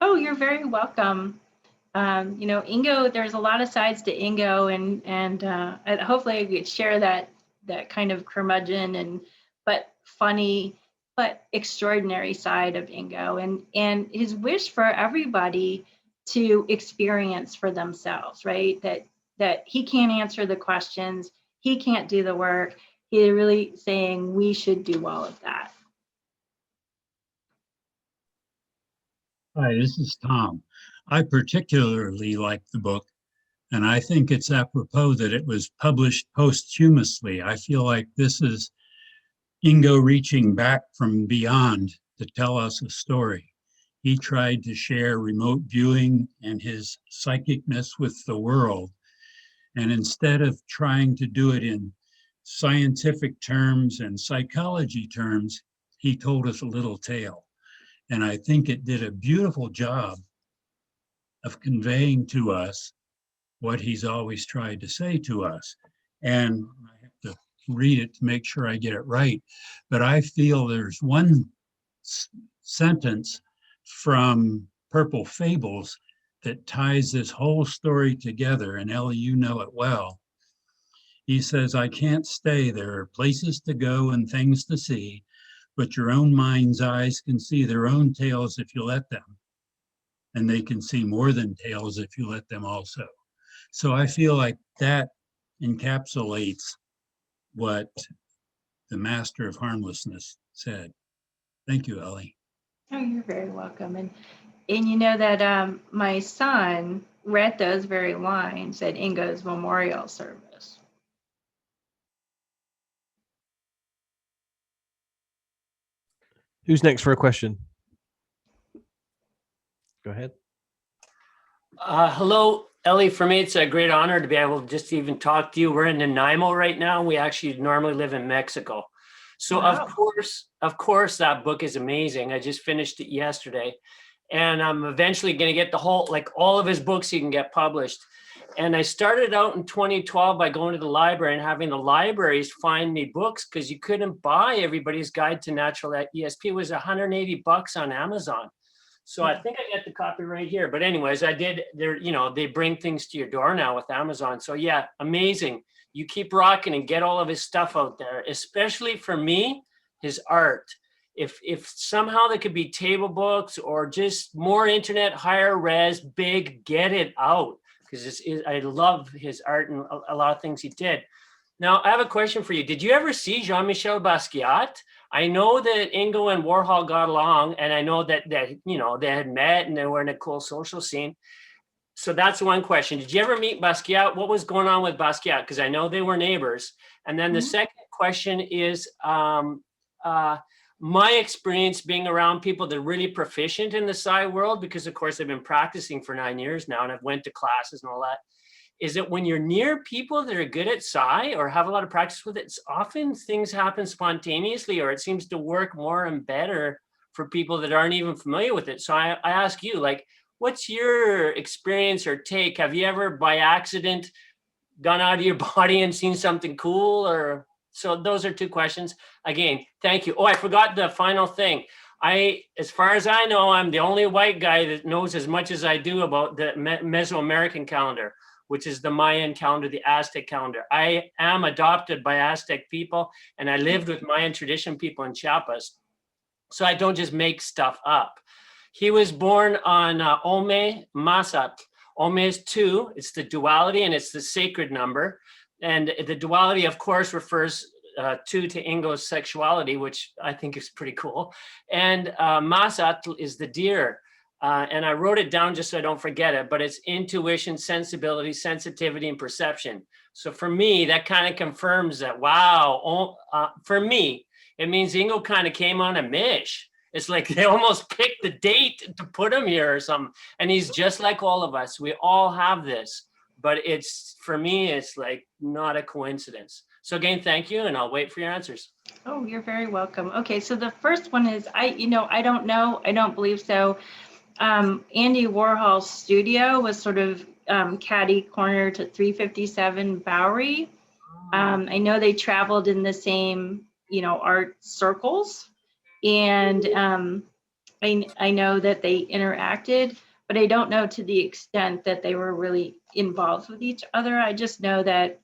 Oh, you're very welcome. You know, Ingo, there's a lot of sides to Ingo, and hopefully I could share that kind of curmudgeon but funny but extraordinary side of Ingo, and his wish for everybody to experience for themselves, right? That he can't answer the questions, he can't do the work. He's really saying we should do all of that. Hi, this is Tom. I particularly like the book, and I think it's apropos that it was published posthumously. I feel like this is Ingo reaching back from beyond to tell us a story. He tried to share remote viewing and his psychicness with the world. And instead of trying to do it in scientific terms and psychology terms, he told us a little tale. And I think it did a beautiful job of conveying to us what he's always tried to say to us. And I have to read it to make sure I get it right. But I feel there's one sentence from Purple Fables that ties this whole story together. And Elly, you know it well. He says, I can't stay. There are places to go and things to see, but your own mind's eyes can see their own tales if you let them. And they can see more than tales if you let them also. So I feel like that encapsulates what the master of harmlessness said. Thank you, Elly. Oh, you're very welcome. And you know that my son read those very lines at Ingo's memorial service. Who's next for a question? Go ahead. Hello, Elly. For me, it's a great honor to be able to just even talk to you. We're in Nanaimo right now. We actually normally live in Mexico. So wow. of course, that book is amazing. I just finished it yesterday. And I'm eventually going to get all of his books he can get published. And I started out in 2012 by going to the library and having the libraries find me books because you couldn't buy Everybody's Guide to Natural ESP. It was $180 on Amazon. So I think I got the copy right here. But anyways, I did. They bring things to your door now with Amazon. So yeah, amazing. You keep rocking and get all of his stuff out there, especially for me, his art. if somehow there could be table books or just more internet, higher res, big, get it out, because I love his art and a lot of things he did. Now, I have a question for you. Did you ever see Jean-Michel Basquiat? I know that Ingo and Warhol got along, and I know that you know, they had met and they were in a cool social scene. So that's one question. Did you ever meet Basquiat? What was going on with Basquiat? Because I know they were neighbors. And then the second question is, my experience being around people that are really proficient in the psi world, because of course I've been practicing for 9 years now and I've went to classes and all that, is that when you're near people that are good at psi or have a lot of practice with it, it's often things happen spontaneously, or it seems to work more and better for people that aren't even familiar with it. So I ask you, like, what's your experience or take? Have you ever by accident gone out of your body and seen something cool? Or so those are two questions. Again, thank you. Oh, I forgot the final thing. As far as I know, I'm the only white guy that knows as much as I do about the Mesoamerican calendar, which is the Mayan calendar, the Aztec calendar. I am adopted by Aztec people, and I lived with Mayan tradition people in Chiapas. So I don't just make stuff up. He was born on Ome Masat. Ome is 2. It's the duality, and it's the sacred number. And the duality, of course, refers to Ingo's sexuality, which I think is pretty cool. And Masat is the deer. And I wrote it down just so I don't forget it, but it's intuition, sensibility, sensitivity, and perception. So for me, that kind of confirms that, wow, for me, it means Ingo kind of came on a mish. It's like they almost picked the date to put him here or something. And he's just like all of us. We all have this, but it's, for me, it's like not a coincidence. So again, thank you, and I'll wait for your answers. Oh, you're very welcome. Okay, so the first one is, I don't know, I don't believe so. Andy Warhol's studio was sort of catty corner to 357 Bowery. I know they traveled in the same, art circles, and I know that they interacted, but I don't know to the extent that they were really involved with each other. I just know that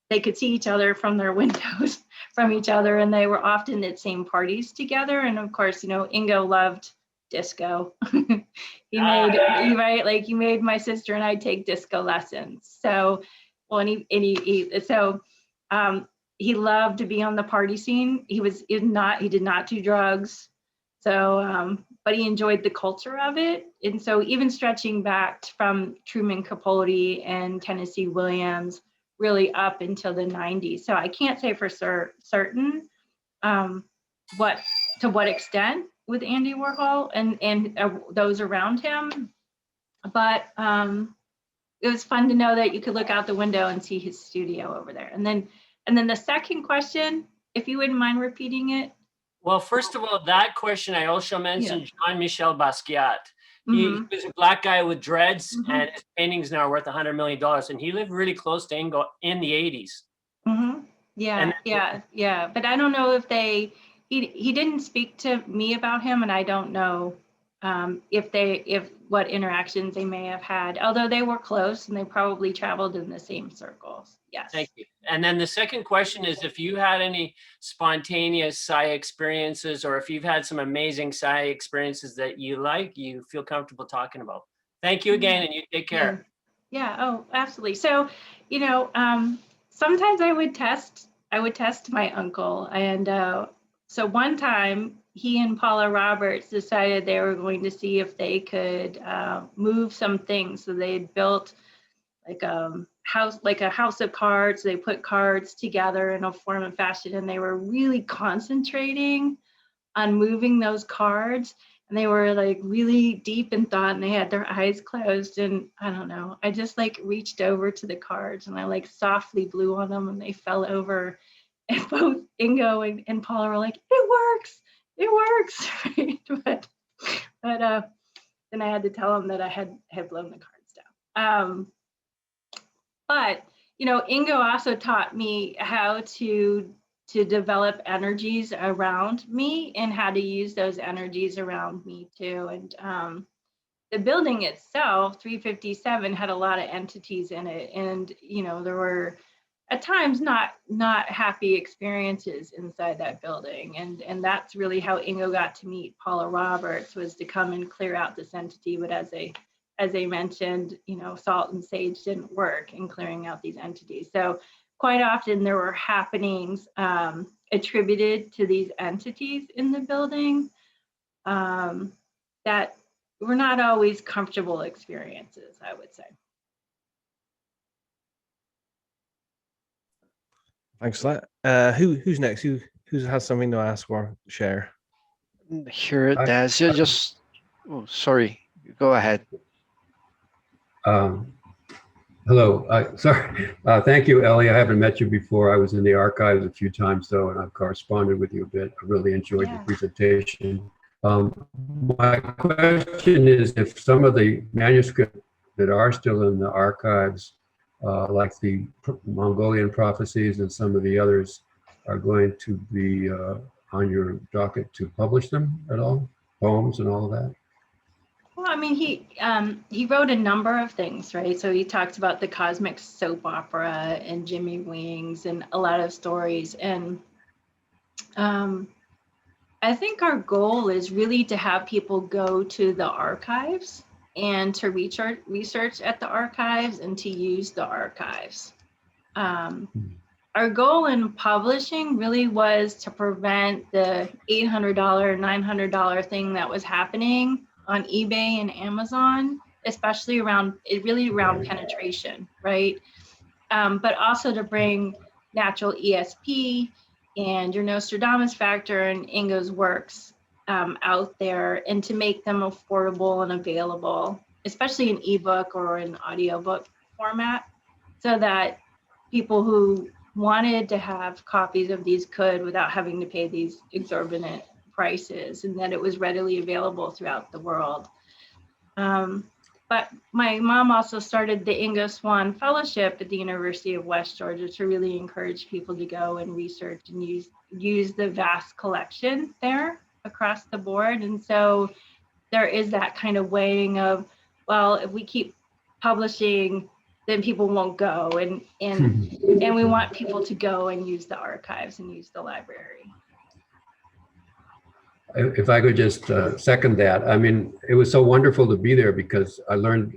they could see each other from their windows from each other, and they were often at same parties together. And of course, Ingo loved disco. He made my sister and I take disco lessons. So, well, he loved to be on the party scene. He did not do drugs. So, but he enjoyed the culture of it. And so even stretching back from Truman Capote and Tennessee Williams, really up until the 90s. So I can't say for certain to what extent with Andy Warhol and those around him. But it was fun to know that you could look out the window and see his studio over there. And then the second question, if you wouldn't mind repeating it. Well, first of all, that question, I also mentioned Jean-Michel Basquiat. He was a black guy with dreads, and his paintings now are worth $100 million. And he lived really close to Ingo in the 80s. Yeah. But I don't know if he didn't speak to me about him, and I don't know if what interactions they may have had, although they were close and they probably traveled in the same circles. Yes. Thank you. And then the second question is if you had any spontaneous psi experiences, or if you've had some amazing psi experiences that you feel comfortable talking about. Thank you again, and you take care. Yeah. Oh, absolutely. So, sometimes I would test my uncle, and so one time he and Paula Roberts decided they were going to see if they could move some things. So they had built like a house of cards. They put cards together in a form and fashion, and they were really concentrating on moving those cards. And they were like really deep in thought, and they had their eyes closed. And I don't know, I just like reached over to the cards and I like softly blew on them, and they fell over. And both Ingo and Paula were like, it works. Right? But then I had to tell them that I had blown the cards down. But Ingo also taught me how to develop energies around me and how to use those energies around me too. And the building itself, 357, had a lot of entities in it, and there were at times not happy experiences inside that building. And that's really how Ingo got to meet Paula Roberts, was to come and clear out this entity. But as they mentioned, you know, salt and sage didn't work in clearing out these entities. So quite often there were happenings attributed to these entities in the building that were not always comfortable experiences, I would say. Thanks for that. Who's next? Who has something to ask or share? Here, Daz, you just. Oh, sorry. Go ahead. Hello. Sorry. Thank you, Ellie. I haven't met you before. I was in the archives a few times, though, and I've corresponded with you a bit. I really enjoyed the presentation. My question is, if some of the manuscripts that are still in the archives, like the Mongolian prophecies and some of the others, are going to be on your docket to publish them at all? Poems and all of that? Well, I mean, he wrote a number of things, right? So he talks about the cosmic soap opera and Jimmy Wings and a lot of stories. And I think our goal is really to have people go to the archives and to research at the archives and to use the archives. Our goal in publishing really was to prevent the $800, $900 thing that was happening on eBay and Amazon, especially around penetration, right? But also to bring natural ESP and your Nostradamus factor and Ingo's works out there, and to make them affordable and available, especially in ebook or in audiobook format, so that people who wanted to have copies of these could without having to pay these exorbitant prices, and that it was readily available throughout the world. But my mom also started the Ingo Swann Fellowship at the University of West Georgia to really encourage people to go and research and use the vast collection there across the board. And so there is that kind of weighing of, well, if we keep publishing, then people won't go, and we want people to go and use the archives and use the library. If I could just second that, I mean, it was so wonderful to be there because I learned,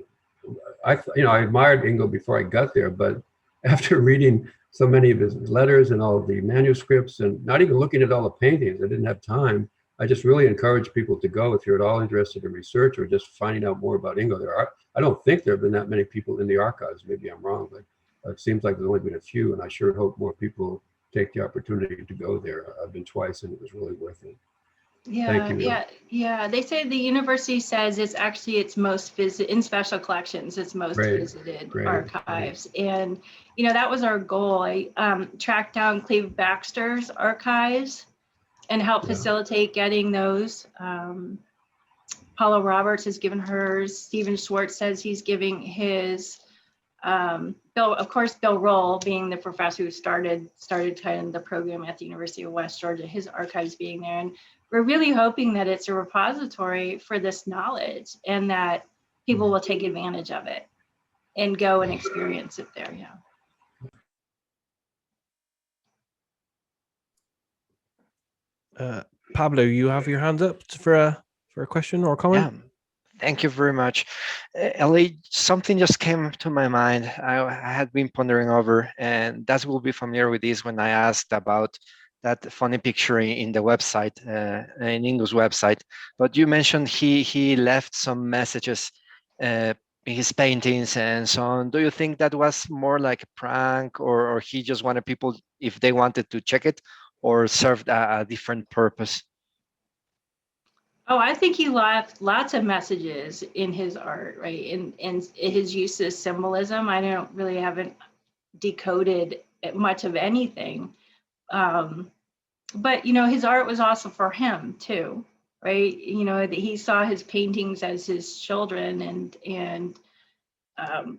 I admired Ingo before I got there, but after reading so many of his letters and all of the manuscripts and not even looking at all the paintings, I didn't have time. I just really encourage people to go if you're at all interested in research or just finding out more about Ingo. I don't think there have been that many people in the archives. Maybe I'm wrong, but it seems like there's only been a few, and I sure hope more people take the opportunity to go there. I've been twice, and it was really worth it. Yeah. They say the university says it's actually its most visited in special collections. Its most visited archives, and that was our goal. I tracked down Cleve Baxter's archives and helped facilitate getting those. Paula Roberts has given hers. Stephen Schwartz says he's giving his. Bill Roll, being the professor who started kind of the program at the University of West Georgia, his archives being there. And we're really hoping that it's a repository for this knowledge and that people will take advantage of it and go and experience it there. Pablo, you have your hand up for a question or comment? Yeah. Thank you very much. Ellie, something just came to my mind. I had been pondering over, and that will be familiar with this when I asked about that funny picture in the website, in Ingo's website. But you mentioned he left some messages in his paintings and so on. Do you think that was more like a prank, or he just wanted people, if they wanted to check it, or served a different purpose? Oh, I think he left lots of messages in his art, right? And his use of symbolism. I haven't decoded much of anything. But, his art was also for him too, right? He saw his paintings as his children, and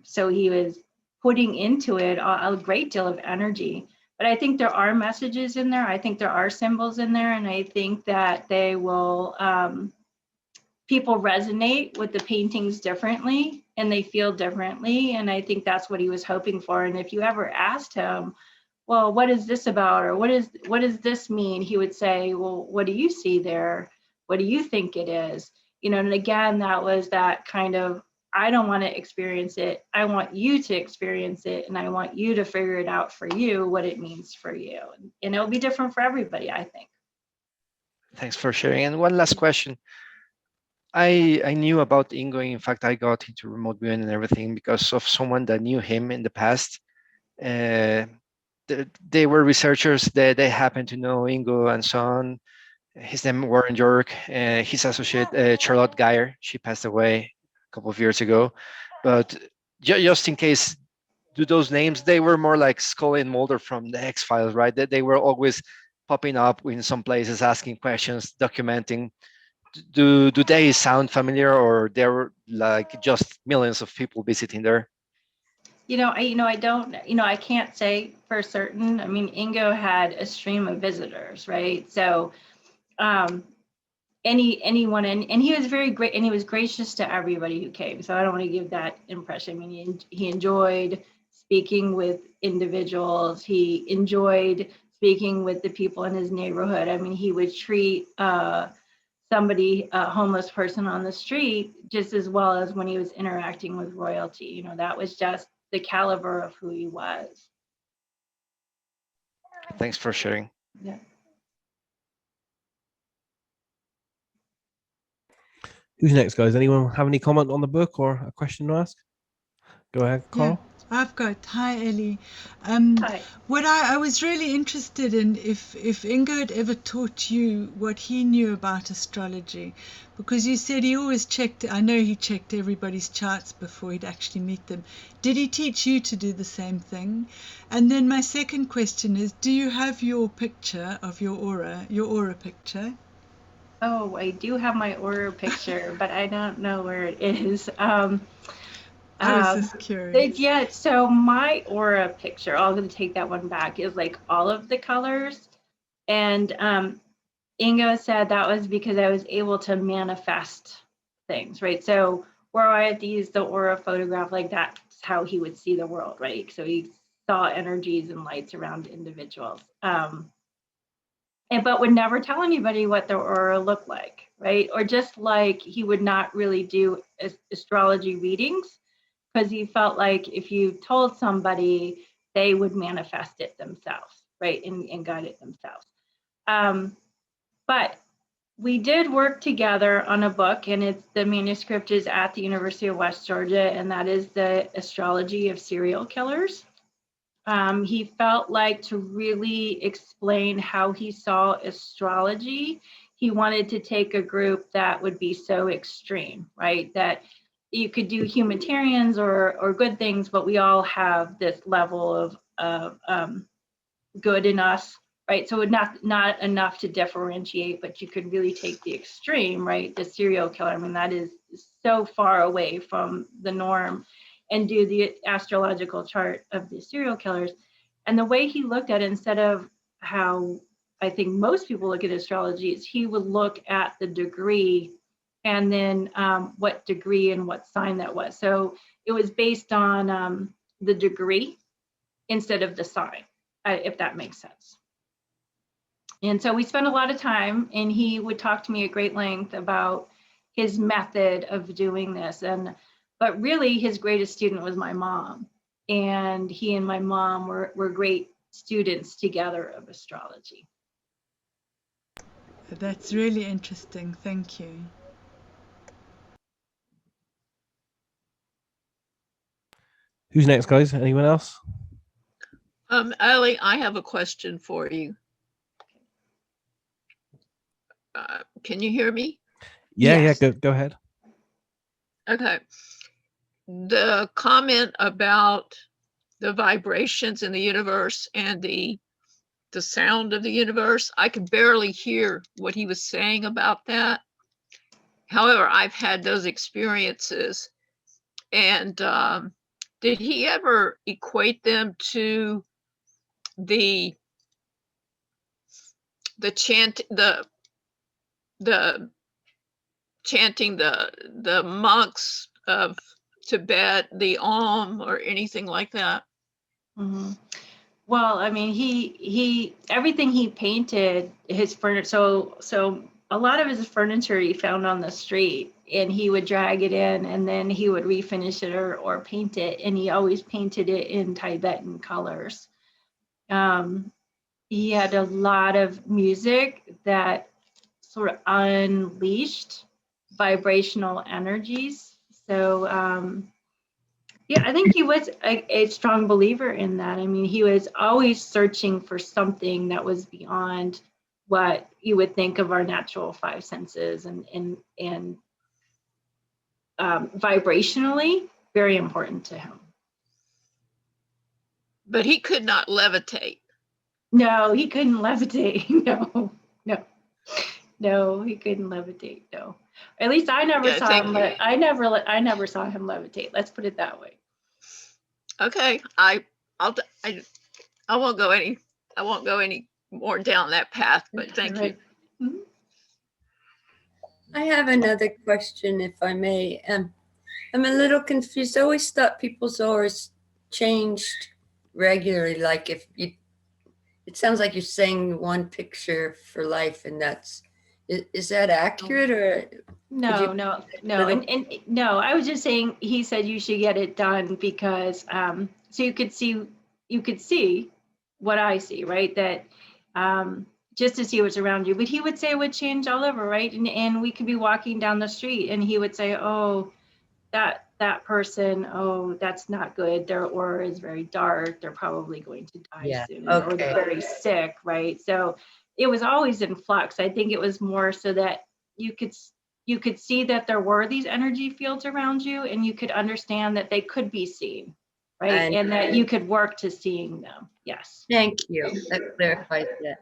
so he was putting into it a great deal of energy. But I think there are messages in there. I think there are symbols in there. And I think that they will, people resonate with the paintings differently. and they feel differently. And I think that's what he was hoping for. And if you ever asked him, well, what is this about? Or what does this mean? He would say, well, what do you see there? What do you think it is? You know, and again, that was that kind of, I don't want to experience it. I want you to experience it. And I want you to figure it out for you, what it means for you. And it'll be different for everybody, I think. Thanks for sharing. And one last question. I knew about Ingo. In fact, I got into remote viewing and everything because of someone that knew him in the past. They were researchers that they happened to know Ingo and so on. His name Warren York. His associate Charlotte Geyer. She passed away a couple of years ago. But just in case, do those names, they were more like Scully and Mulder from the X-Files, right? They were always popping up in some places, asking questions, documenting. Do they sound familiar, or there were like just millions of people visiting there? I can't say for certain. I mean, Ingo had a stream of visitors, right? So anyone, and he was very great, and he was gracious to everybody who came. So I don't want to give that impression. I mean, he enjoyed speaking with individuals. He enjoyed speaking with the people in his neighborhood. I mean, he would treat somebody, a homeless person on the street, just as well as when he was interacting with royalty. You know, that was just the caliber of who he was. Thanks for sharing. Yeah. Who's next, guys? Anyone have any comment on the book or a question to ask? Go ahead, Carl. Yeah, I've got. Hi, Ellie. Hi. What I was really interested in, if Ingo had ever taught you what he knew about astrology, because you said he always checked. I know he checked everybody's charts before he'd actually meet them. Did he teach you to do the same thing? And then my second question is, do you have your picture of your aura picture? Oh, I do have my aura picture, but I don't know where it is. I was just curious. Yeah, so my aura picture, I'm going to take that one back, is like all of the colors. And Ingo said that was because I was able to manifest things, right? So where I had to use the aura photograph, like that's how he would see the world, right? So he saw energies and lights around individuals. But would never tell anybody what their aura looked like, right? Or just like he would not really do astrology readings, because he felt like if you told somebody, they would manifest it themselves, right, and guide it themselves. But we did work together on a book, and the manuscript is at the University of West Georgia, and that is the Astrology of Serial Killers. He felt like to really explain how he saw astrology, he wanted to take a group that would be so extreme, right, that you could do humanitarians or good things, but we all have this level of good in us, right? So not enough to differentiate, but you could really take the extreme, right? The serial killer, I mean, that is so far away from the norm, and do the astrological chart of the serial killers. And the way he looked at it, instead of how I think most people look at astrology, is he would look at the degree and then what degree and what sign that was. So it was based on the degree instead of the sign, if that makes sense. And so we spent a lot of time, and he would talk to me at great length about his method of doing this. But really his greatest student was my mom. And he and my mom were great students together of astrology. That's really interesting. Thank you. Who's next, guys? Anyone else? Ellie, I have a question for you. Can you hear me? Yes. Yeah, go ahead. Okay. The comment about the vibrations in the universe and the sound of the universe, I could barely hear what he was saying about that. However, I've had those experiences. And did he ever equate them to the chanting the monks of Tibet, the or anything like that? Mhm. Well, I mean, he everything he painted, his furniture. So a lot of his furniture he found on the street, and he would drag it in, and then he would refinish it or paint it, and he always painted it in Tibetan colors. He had a lot of music that sort of unleashed vibrational energies. So yeah, I think he was a strong believer in that. I mean, he was always searching for something that was beyond what you would think of our natural five senses, and vibrationally very important to him. But he could not levitate. No, he couldn't levitate. No, he couldn't levitate. No, at least I never Okay, saw thank him. you. But I never saw him levitate. Let's put it that way. Okay, I won't go any more down that path, but thank you. Right. Mhm. I have another question, if I may. I'm a little confused. I always thought people's auras changed regularly. Like if you, it sounds like you're saying one picture for life, and is that accurate, or? No. And no, I was just saying, he said you should get it done because so you could see what I see, right? That just to see what's around you. But he would say it would change all over, right? And we could be walking down the street and he would say, oh, that person, oh, that's not good. Their aura is very dark. They're probably going to die soon, or they're very sick, right? So it was always in flux. I think it was more so that you could see that there were these energy fields around you, and you could understand that they could be seen, right? And that you could work to seeing them. Yes. Thank you. That clarifies that.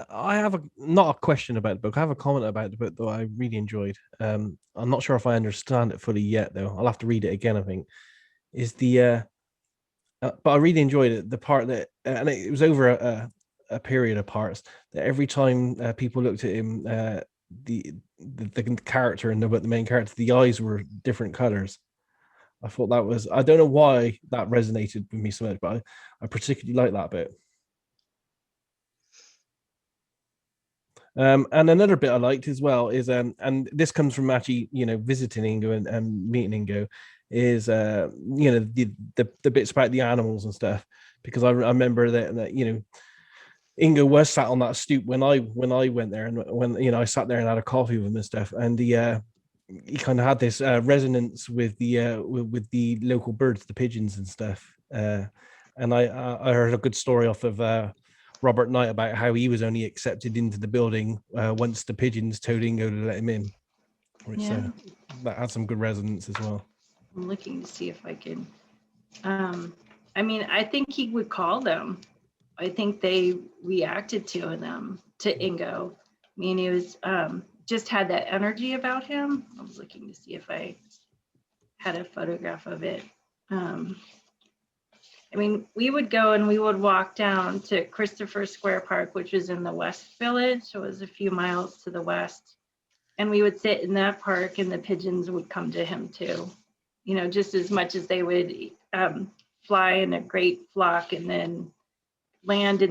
I have not a question about the book. I have a comment about the book that I really enjoyed. I'm not sure if I understand it fully yet, though. I'll have to read it again, I think. But I really enjoyed it. The part that, and it was over a period of parts, that every time people looked at him, the character and the main character, the eyes were different colors. I thought that was, I don't know why that resonated with me so much, but I particularly like that bit. And another bit I liked as well is, and this comes from actually, visiting Ingo and meeting Ingo, is the bits about the animals and stuff, because I remember that Ingo was sat on that stoop when I went there, and when I sat there and had a coffee with him and stuff, and he kind of had this resonance with the local birds, the pigeons and stuff, and I heard a good story off of Robert Knight about how he was only accepted into the building once the pigeons told Ingo to let him in, which that had some good resonance as well. I'm looking to see if I can. I mean, I think he would call them. I think they reacted to Ingo. I mean, he was just had that energy about him. I was looking to see if I had a photograph of it. I mean, we would go and we would walk down to Christopher Square Park, which was in the West Village. So it was a few miles to the west. And we would sit in that park, and the pigeons would come to him too. Just as much as they would fly in a great flock and then land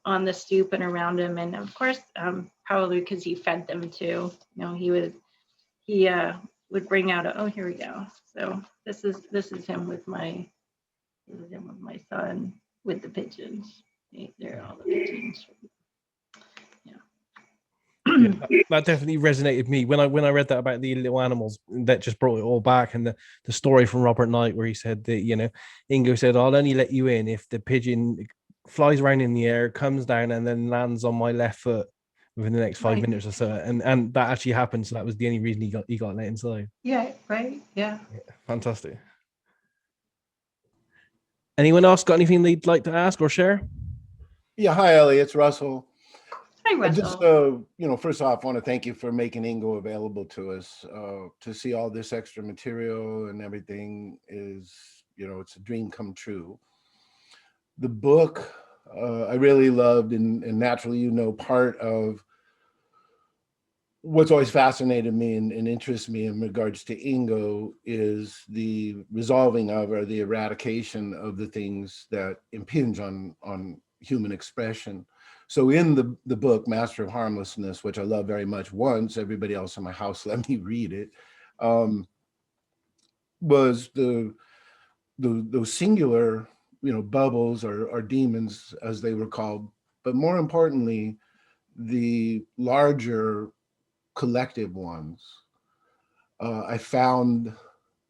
on the stoop and around him. And of course, probably because he fed them too. He would bring out oh, here we go. So this is him with my son with the pigeons. They're all the pigeons. Yeah, that definitely resonated with me when I read that about the little animals. That just brought it all back, and the story from Robert Knight where he said that Ingo said, I'll only let you in if the pigeon flies around in the air, comes down, and then lands on my left foot within the next 5 minutes or so. And that actually happened. So that was the only reason he got let inside. Yeah, right. Yeah. Fantastic. Anyone else got anything they'd like to ask or share? Yeah, hi Ellie, it's Russell. Hi, Russell. I just, first off, want to thank you for making Ingo available to us. To see all this extra material and everything is, it's a dream come true. The book, I really loved, and naturally, part of what's always fascinated me and interests me in regards to Ingo is the resolving of, or the eradication of, the things that impinge on human expression. So in the book, Master of Harmlessness, which I love very much, once everybody else in my house let me read it, was those singular, bubbles or demons, as they were called, but more importantly, the larger collective ones. I found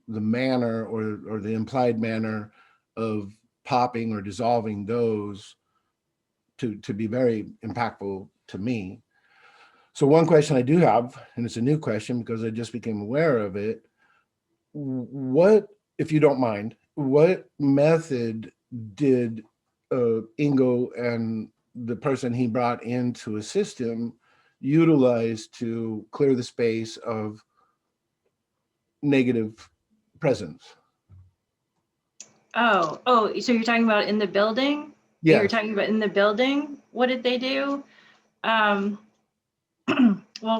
the manner or the implied manner of popping or dissolving those to be very impactful to me. So one question I do have, and it's a new question because I just became aware of it, what, if you don't mind, what method did Ingo and the person he brought in to assist him utilize to clear the space of negative presence? Oh, so you're talking about in the building? Yes. You're talking about in the building? What did they do? Well,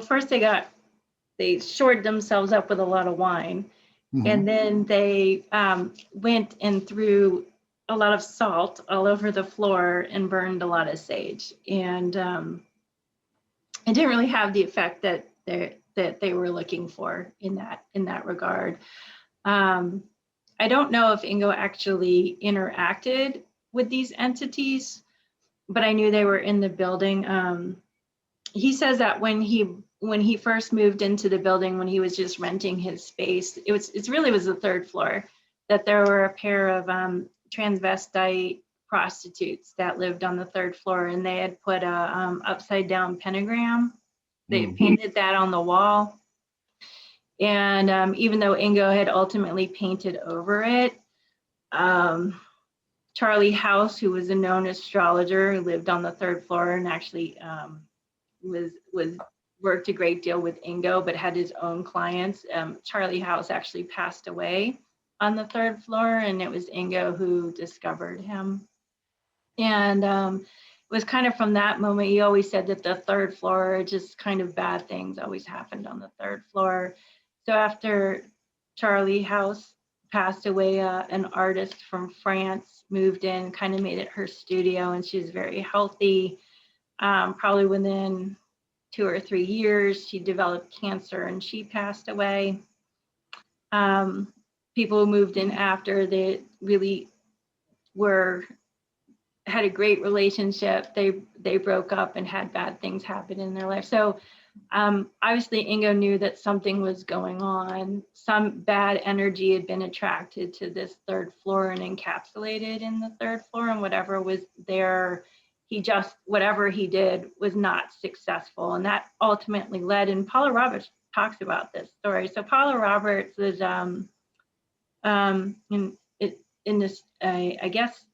first they shored themselves up with a lot of wine. Mhm. And then they went and threw a lot of salt all over the floor and burned a lot of sage. And it didn't really have the effect that they were looking for in that regard. I don't know if Ingo actually interacted with these entities, but I knew they were in the building. He says that when he first moved into the building, when he was just renting his space, it really was the third floor, that there were a pair of transvestite prostitutes that lived on the third floor, and they had put a upside down pentagram. They painted that on the wall. And even though Ingo had ultimately painted over it, Charlie House, who was a known astrologer who lived on the third floor and actually was worked a great deal with Ingo, but had his own clients. Charlie House actually passed away on the third floor, and it was Ingo who discovered him. And it was kind of from that moment, he always said that the third floor, just kind of bad things always happened on the third floor. So after Charlie House passed away, an artist from France moved in, kind of made it her studio, and she was very healthy. Probably within 2 or 3 years, she developed cancer and she passed away. People who moved in after, they really had a great relationship. They broke up and had bad things happen in their life. So obviously Ingo knew that something was going on. Some bad energy had been attracted to this third floor and encapsulated in the third floor, and whatever was there, whatever he did was not successful. And that ultimately led, and Paula Roberts talks about this story. So Paula Roberts was in this, I guess,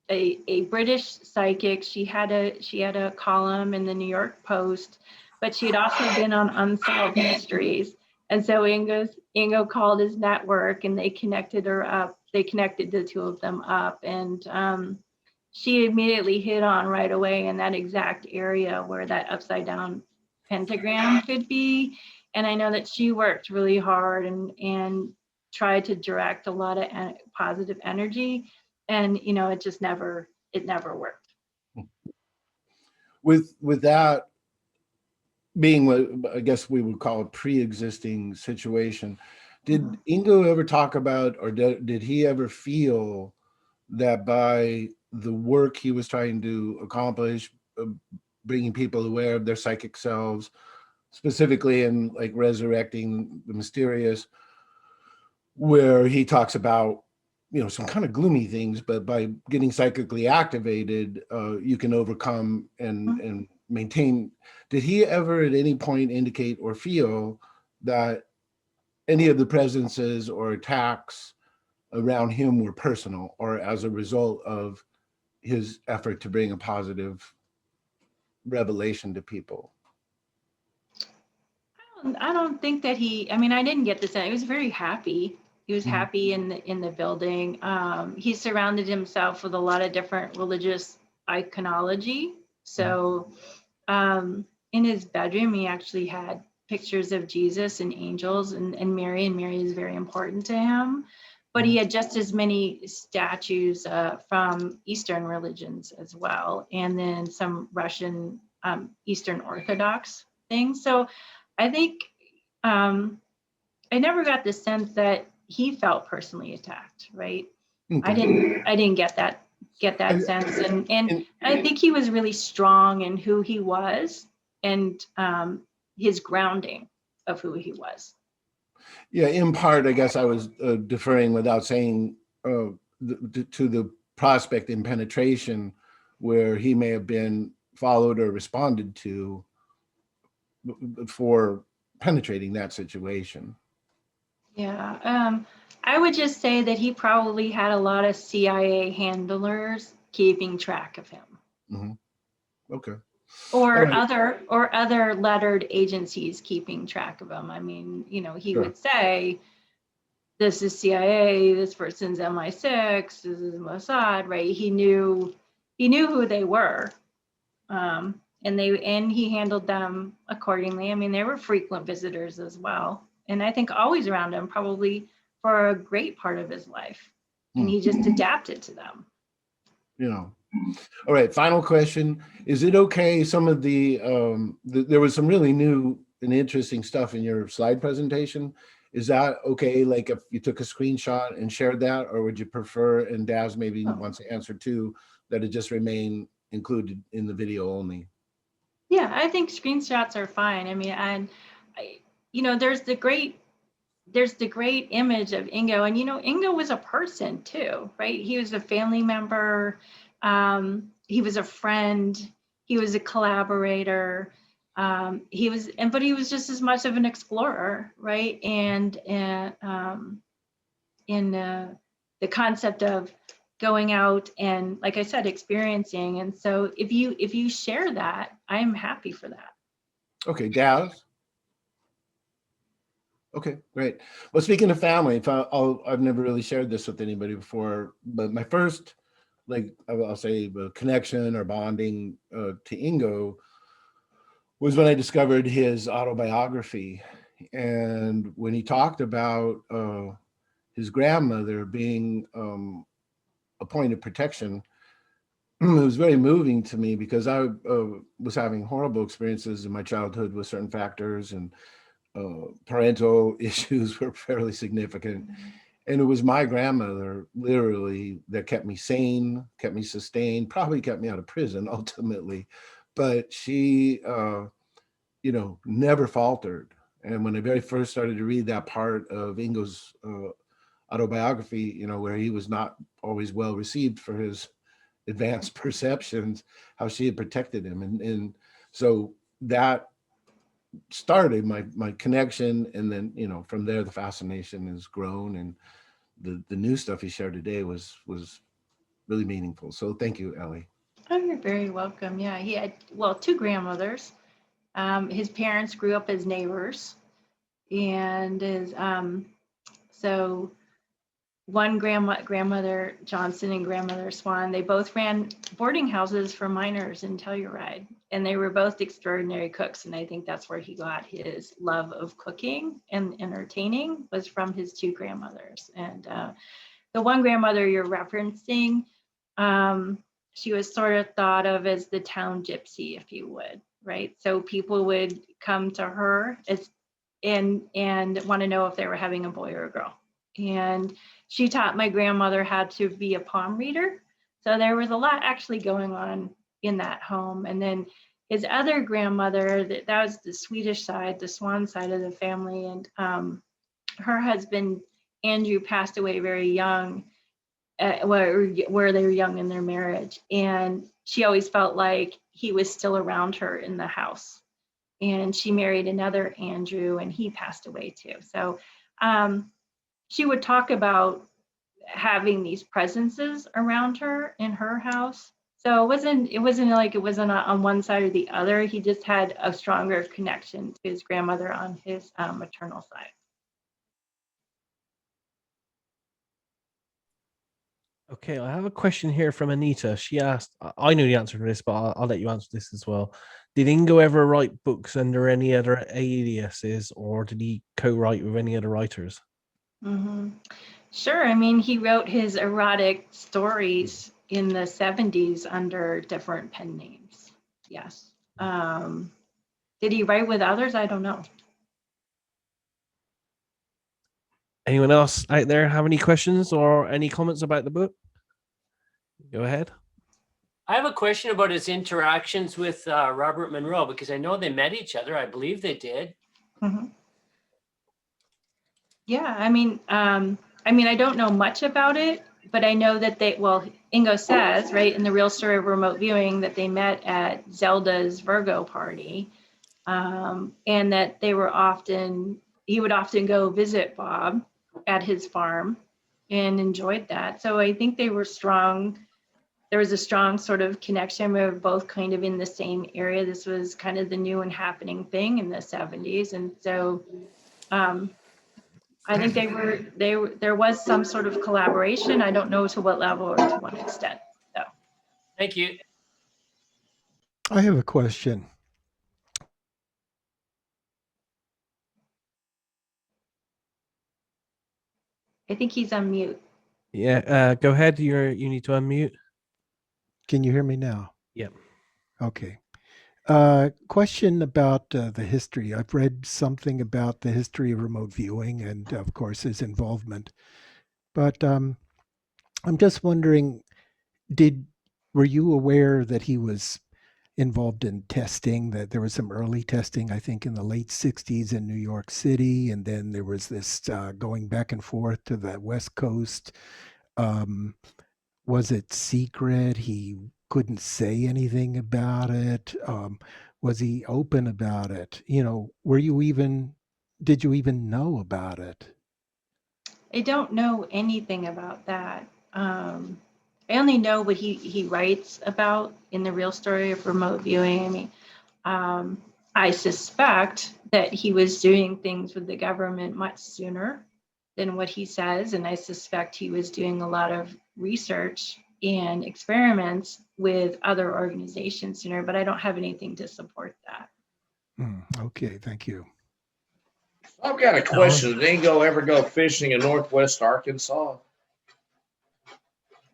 a British psychic. She had a column in the New York Post, but she had also been on Unsolved Mysteries. And so Ingo called his network, and they connected her up. They connected the two of them up, and she immediately hit on right away in that exact area where that upside down pentagram could be. And I know that she worked really hard and tried to direct a lot of positive energy, and it just never worked. With that being what I guess we would call a pre-existing situation, did Ingo ever talk about, or did he ever feel that by the work he was trying to accomplish, bringing people aware of their psychic selves, specifically in like resurrecting the mysterious, where he talks about some kind of gloomy things, but by getting psychically activated, you can overcome and maintain. Did he ever at any point indicate or feel that any of the presences or attacks around him were personal, or as a result of his effort to bring a positive revelation to people? I don't think that I didn't get this. He was very happy. He was happy in the building. He surrounded himself with a lot of different religious iconology. So in his bedroom, he actually had pictures of Jesus and angels and Mary is very important to him. But he had just as many statues from Eastern religions as well, and then some Russian Eastern Orthodox things. So I think I never got the sense that he felt personally attacked, right? Okay. I didn't get that sense, and I think he was really strong in who he was and his grounding of who he was. Yeah, in part, I guess I was deferring without saying to the prospect in penetration, where he may have been followed or responded to for penetrating that situation. Yeah, I would just say that he probably had a lot of CIA handlers keeping track of him. Mm-hmm. Okay. Or right. other lettered agencies keeping track of him. I mean, you know, he Sure. would say, this is CIA, this person's MI6, this is Mossad, right? He knew who they were. And he handled them accordingly. I mean, they were frequent visitors as well. And I think always around him, probably for a great part of his life. And he just adapted to them. You know. All right, final question. Is it okay, some of the there was some really new and interesting stuff in your slide presentation. Is that okay, like if you took a screenshot and shared that, or would you prefer, and Daz maybe wants to answer too, that it just remain included in the video only? Yeah, I think screenshots are fine. I mean, you know, there's the great image of Ingo, and you know, Ingo was a person too, right? He was a family member, he was a friend, he was a collaborator, but he was just as much of an explorer, right? And in the concept of going out and, like I said, experiencing. And so if you share that, I'm happy for that. Okay, Daz. Okay, great. Well, speaking of family, I've never really shared this with anybody before, but my first, like I'll say, connection or bonding to Ingo was when I discovered his autobiography. And when he talked about his grandmother being a point of protection, it was very moving to me, because I was having horrible experiences in my childhood with certain factors, and parental issues were fairly significant. And it was my grandmother, literally, that kept me sane, kept me sustained, probably kept me out of prison ultimately. But she, you know, never faltered. And when I very first started to read that part of Ingo's autobiography, you know, where he was not always well received for his advanced perceptions, how she had protected him. And so that started my connection. And then, you know, from there, the fascination has grown, and the new stuff he shared today was really meaningful. So thank you, Elly. Oh, you're very welcome. Yeah, he had, well, two grandmothers. His parents grew up as neighbors, and so one grandmother Johnson and grandmother Swann, they both ran boarding houses for minors in Telluride, and they were both extraordinary cooks. And I think that's where he got his love of cooking and entertaining, was from his two grandmothers. And the one grandmother you're referencing, she was sort of thought of as the town gypsy, if you would, right? So people would come to her and want to know if they were having a boy or a girl. And she taught my grandmother how to be a palm reader. So there was a lot actually going on in that home. And then his other grandmother, that was the Swedish side, the Swann side of the family. And her husband, Andrew, passed away very young, where they were young in their marriage. And she always felt like he was still around her in the house. And she married another Andrew, and he passed away too. So she would talk about having these presences around her in her house. So it wasn't like it wasn't on one side or the other. He just had a stronger connection to his grandmother on his maternal side. Okay, I have a question here from Anita. She asked, I know the answer to this, but I'll let you answer this as well. Did Ingo ever write books under any other aliases, or did he co-write with any other writers? Hmm. Sure. I mean, he wrote his erotic stories in the 70s under different pen names. Yes. Did he write with others? I don't know. Anyone else out there have any questions or any comments about the book? Go ahead. I have a question about his interactions with Robert Monroe, because I know they met each other. I believe they did. Mm-hmm. Yeah, I mean, I don't know much about it, but I know that Ingo says, right, in the real story of remote viewing, that they met at Zelda's Virgo party, and that he would often go visit Bob at his farm and enjoyed that. So I think they were strong. There was a strong sort of connection. We were both kind of in the same area. This was kind of the new and happening thing in the 70s. And so I think there was some sort of collaboration. I don't know to what level or to what extent. So. Thank you. I have a question. I think he's on mute. Yeah, go ahead. You need to unmute. Can you hear me now? Yep. Okay. Question about the history. I've read something about the history of remote viewing and, of course, his involvement. But I'm just wondering, were you aware that he was involved in testing, that there was some early testing, I think, in the late 60s in New York City, and then there was this going back and forth to the West Coast? Was it secret? He couldn't say anything about it? Was he open about it? Did you even know about it? I don't know anything about that. I only know what he writes about in the real story of remote viewing. I mean, I suspect that he was doing things with the government much sooner than what he says, and I suspect he was doing a lot of research and experiments with other organizations sooner, but I don't have anything to support that. Okay, thank you. I've got a question. Did Ingo ever go fishing in Northwest Arkansas?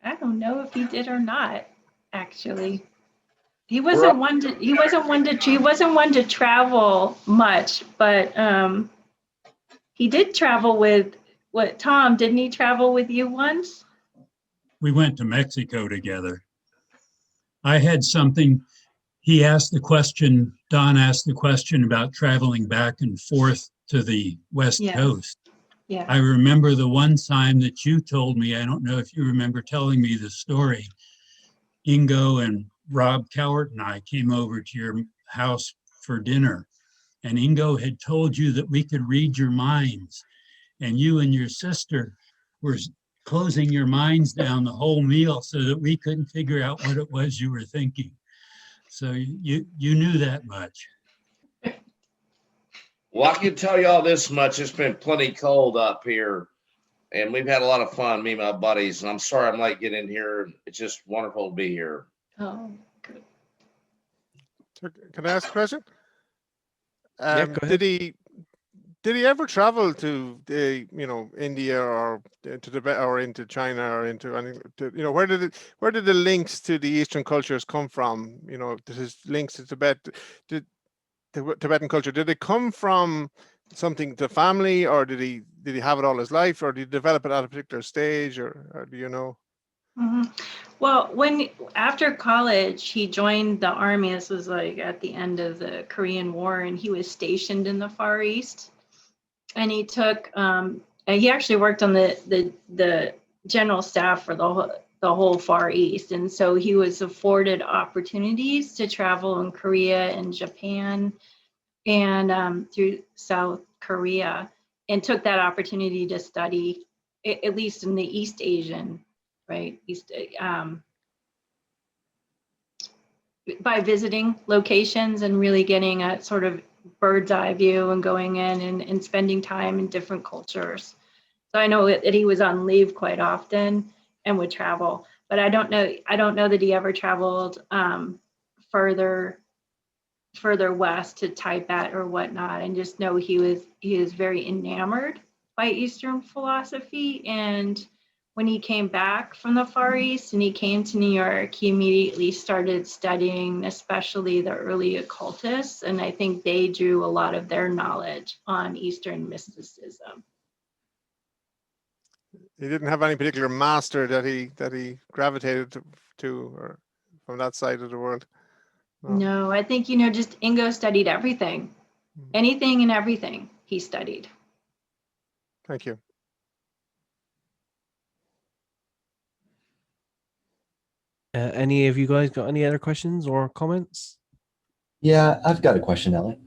I don't know if he did or not, actually. He wasn't one to travel much, but he did travel with Tom, didn't he travel with you once? We went to Mexico together. I had something, he asked the question, Don asked the question about traveling back and forth to the West Coast. Yeah. I remember the one time that you told me, I don't know if you remember telling me the story, Ingo and Rob Cowart and I came over to your house for dinner, and Ingo had told you that we could read your minds, and you and your sister were closing your minds down the whole meal so that we couldn't figure out what it was you were thinking. So you knew that much. Well, I can tell you all this much. It's been plenty cold up here, and we've had a lot of fun, me and my buddies. And I'm sorry I'm late getting in here. It's just wonderful to be here. Oh, good. Can I ask a question? Yeah, go ahead. Did he ever travel to India or to Tibet or into China or into any, where did the links to the Eastern cultures come from? His links to Tibet, the Tibetan culture, did it come from something, the family, or did he have it all his life, or did he develop it at a particular stage, or do you know? Mm-hmm. Well, after college, he joined the army. This was like at the end of the Korean War, and he was stationed in the Far East. And he took, he actually worked on the general staff for the whole Far East. And so he was afforded opportunities to travel in Korea and Japan and through South Korea, and took that opportunity to study, at least in the East Asian, right? By visiting locations and really getting a sort of bird's eye view and going in and spending time in different cultures. So I know that he was on leave quite often. and would travel. But I don't know that he ever traveled further west to Tibet or whatnot. And just know he was very enamored by Eastern philosophy. And when he came back from the Far East and he came to New York, he immediately started studying, especially the early occultists. And I think they drew a lot of their knowledge on Eastern mysticism. He didn't have any particular master that he gravitated to or from that side of the world. No, I think, just Ingo studied everything. Anything and everything he studied. Thank you. Any of you guys got any other questions or comments? Yeah, I've got a question, Ellie.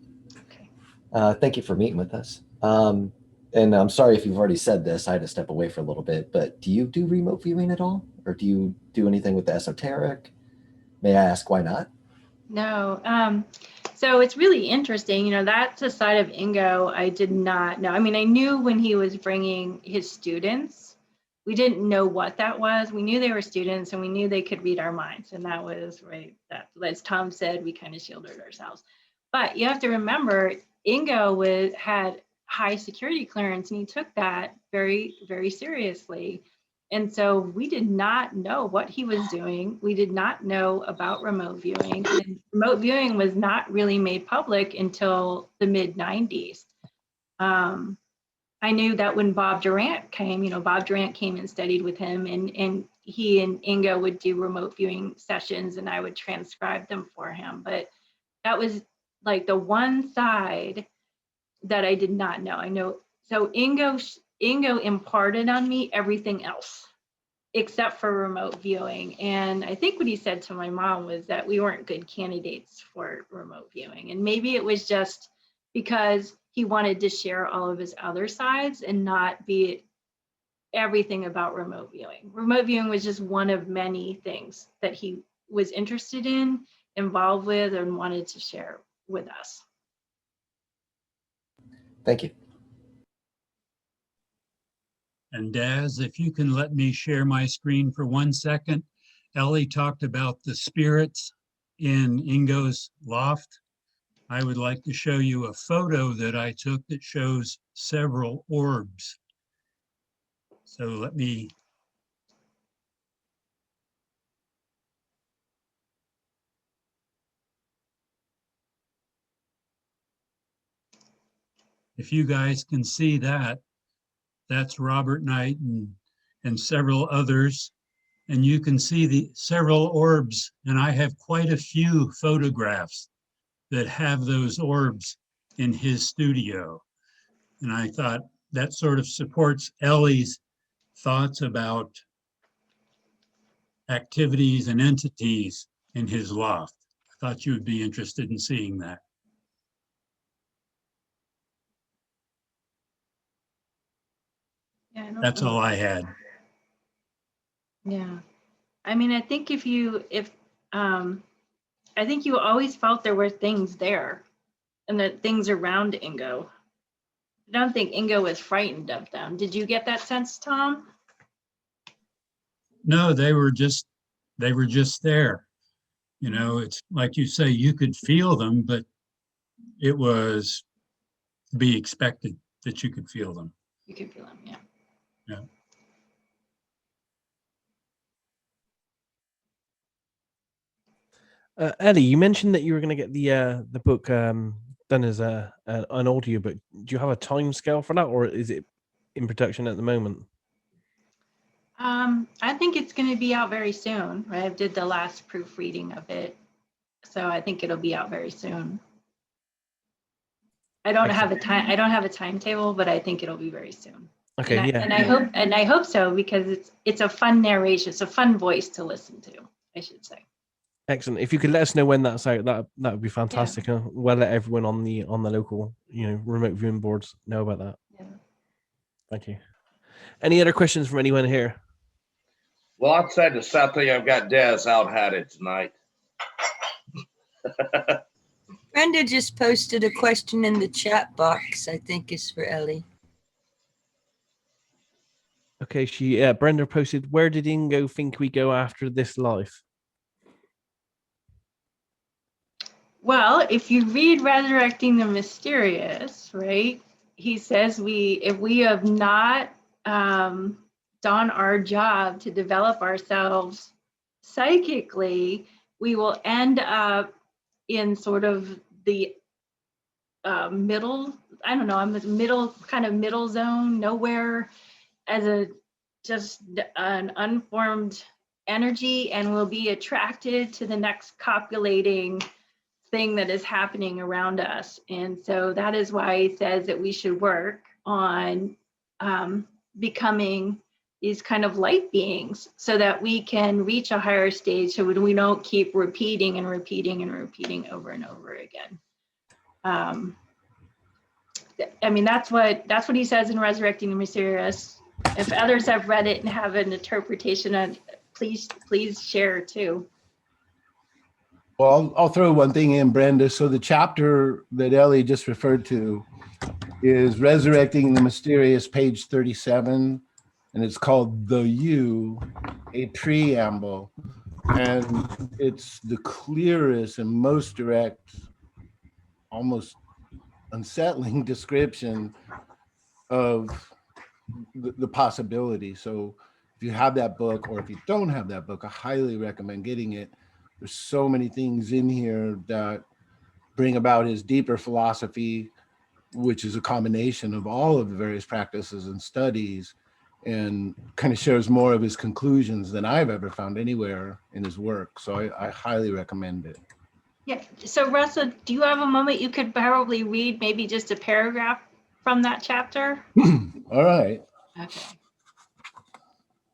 Thank you for meeting with us. And I'm sorry if you've already said this, I had to step away for a little bit, but do you do remote viewing at all? Or do you do anything with the esoteric? May I ask why not? No. So it's really interesting. That's a side of Ingo I did not know. I mean, I knew when he was bringing his students, we didn't know what that was. We knew they were students and we knew they could read our minds. And that was right. That, as Tom said, we kind of shielded ourselves. But you have to remember, Ingo had high security clearance and he took that very, very seriously. And so we did not know what he was doing. We did not know about remote viewing. And remote viewing was not really made public until the mid-90s. I knew that when Bob Durant came, Bob Durant came and studied with him, and he and Ingo would do remote viewing sessions and I would transcribe them for him. But that was like the one side that I did not know. I know, so Ingo imparted on me everything else except for remote viewing. And I think what he said to my mom was that we weren't good candidates for remote viewing. And maybe it was just because he wanted to share all of his other sides and not be everything about remote viewing. Remote viewing was just one of many things that he was interested in, involved with, and wanted to share with us. Thank you. And Daz, if you can let me share my screen for 1 second. Ellie talked about the spirits in Ingo's loft. I would like to show you a photo that I took that shows several orbs. So let me. If you guys can see that, that's Robert Knight and several others. And you can see the several orbs, and I have quite a few photographs that have those orbs in his studio. And I thought that sort of supports Ellie's thoughts about activities and entities in his loft. I thought you would be interested in seeing that. Yeah, That's all I had. Yeah. I mean, I think I think you always felt there were things there and that things around Ingo. I don't think Ingo was frightened of them. Did you get that sense, Tom? No, they were just there. It's like you say, you could feel them, but it was to be expected that you could feel them. You could feel them, yeah. Yeah. Ellie, you mentioned that you were going to get the book done as an audiobook. Do you have a time scale for that, or is it in production at the moment? I think it's going to be out very soon. Right? I did the last proofreading of it, so I think it'll be out very soon. I don't have a time. I don't have a timetable, but I think it'll be very soon. Okay, and I hope so, because it's a fun narration. It's a fun voice to listen to, I should say. Excellent. If you could let us know when that's out, that would be fantastic. Yeah. We'll let everyone on the local, remote viewing boards know about that. Yeah. Thank you. Any other questions from anyone here? Well, I'd say the sad thing, I've got Dez out had it tonight. Brenda just posted a question in the chat box. I think is for Ellie. Okay. Okay, Brenda posted, where did Ingo think we go after this life? Well, if you read Resurrecting the Mysterious, right, he says if we have not done our job to develop ourselves psychically, we will end up in sort of the middle, I don't know, I'm the middle zone, nowhere, as just an unformed energy, and will be attracted to the next copulating thing that is happening around us. And so that is why he says that we should work on becoming these kind of light beings so that we can reach a higher stage, so we don't keep repeating and repeating and repeating over and over again. I mean, that's what he says in Resurrecting the Mysterious. If others have read it and have an interpretation, please share too. Well, I'll throw one thing in, Brenda. So the chapter that Ellie just referred to is Resurrecting the Mysterious, page 37, and it's called The You, a Preamble. And it's the clearest and most direct, almost unsettling description of the possibility. So if you have that book, or if you don't have that book, I highly recommend getting it. There's so many things in here that bring about his deeper philosophy, which is a combination of all of the various practices and studies, and kind of shares more of his conclusions than I've ever found anywhere in his work. So I highly recommend it. Yeah. So Russell, do you have a moment you could probably read maybe just a paragraph from that chapter? All right. Okay.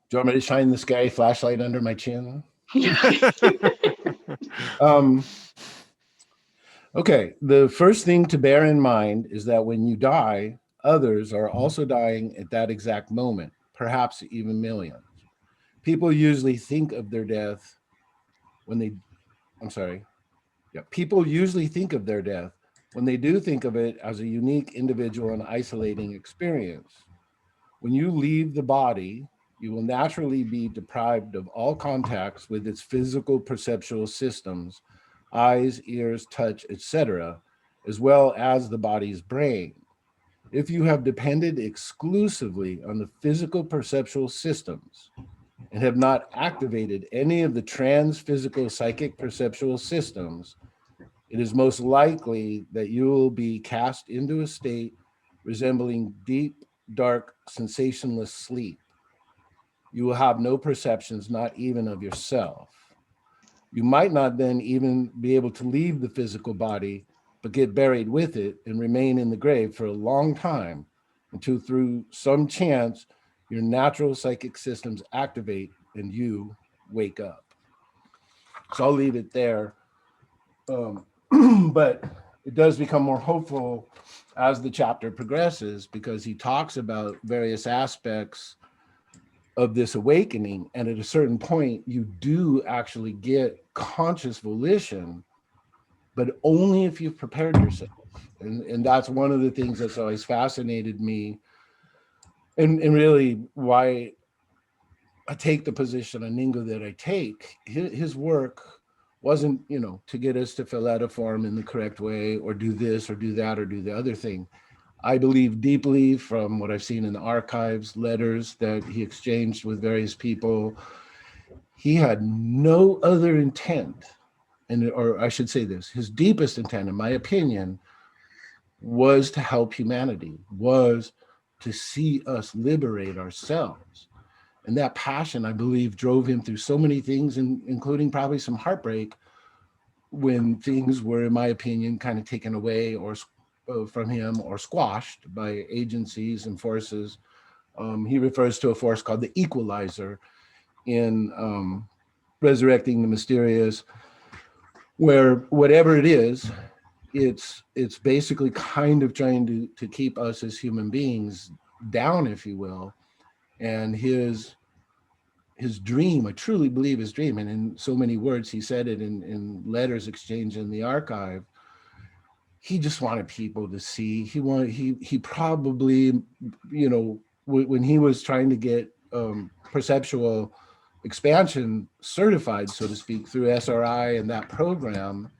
Do you want me to shine the scary flashlight under my chin? Okay, the first thing to bear in mind is that when you die, others are also dying at that exact moment, perhaps even millions. People usually think of their death people usually think of their death when they do think of it as a unique, individual, and isolating experience. When you leave the body, you will naturally be deprived of all contacts with its physical perceptual systems, eyes, ears, touch, etc., as well as the body's brain. If you have depended exclusively on the physical perceptual systems and have not activated any of the trans-physical psychic perceptual systems, it is most likely that you will be cast into a state resembling deep, dark, sensationless sleep. You will have no perceptions, not even of yourself. You might not then even be able to leave the physical body, but get buried with it and remain in the grave for a long time until, through some chance, your natural psychic systems activate and you wake up. So I'll leave it there. But it does become more hopeful as the chapter progresses, because he talks about various aspects of this awakening. And at a certain point, you do actually get conscious volition, but only if you've prepared yourself. And that's one of the things that's always fascinated me, and really why I take the position on Ingo that I take. His work wasn't, to get us to fill out a form in the correct way, or do this or do that or do the other thing. I believe deeply, from what I've seen in the archives, letters that he exchanged with various people, he had no other intent, or I should say this, his deepest intent, in my opinion, was to help humanity, was to see us liberate ourselves. And that passion, I believe, drove him through so many things, including probably some heartbreak, when things were, in my opinion, kind of taken away or from him or squashed by agencies and forces. He refers to a force called the Equalizer in Resurrecting the Mysterious, where whatever it is, it's basically kind of trying to keep us as human beings down, if you will. And his dream, I truly believe his dream, and in so many words, he said it in letters exchanged in the archive, he just wanted people to see. He probably, when he was trying to get perceptual expansion certified, so to speak, through SRI and that program,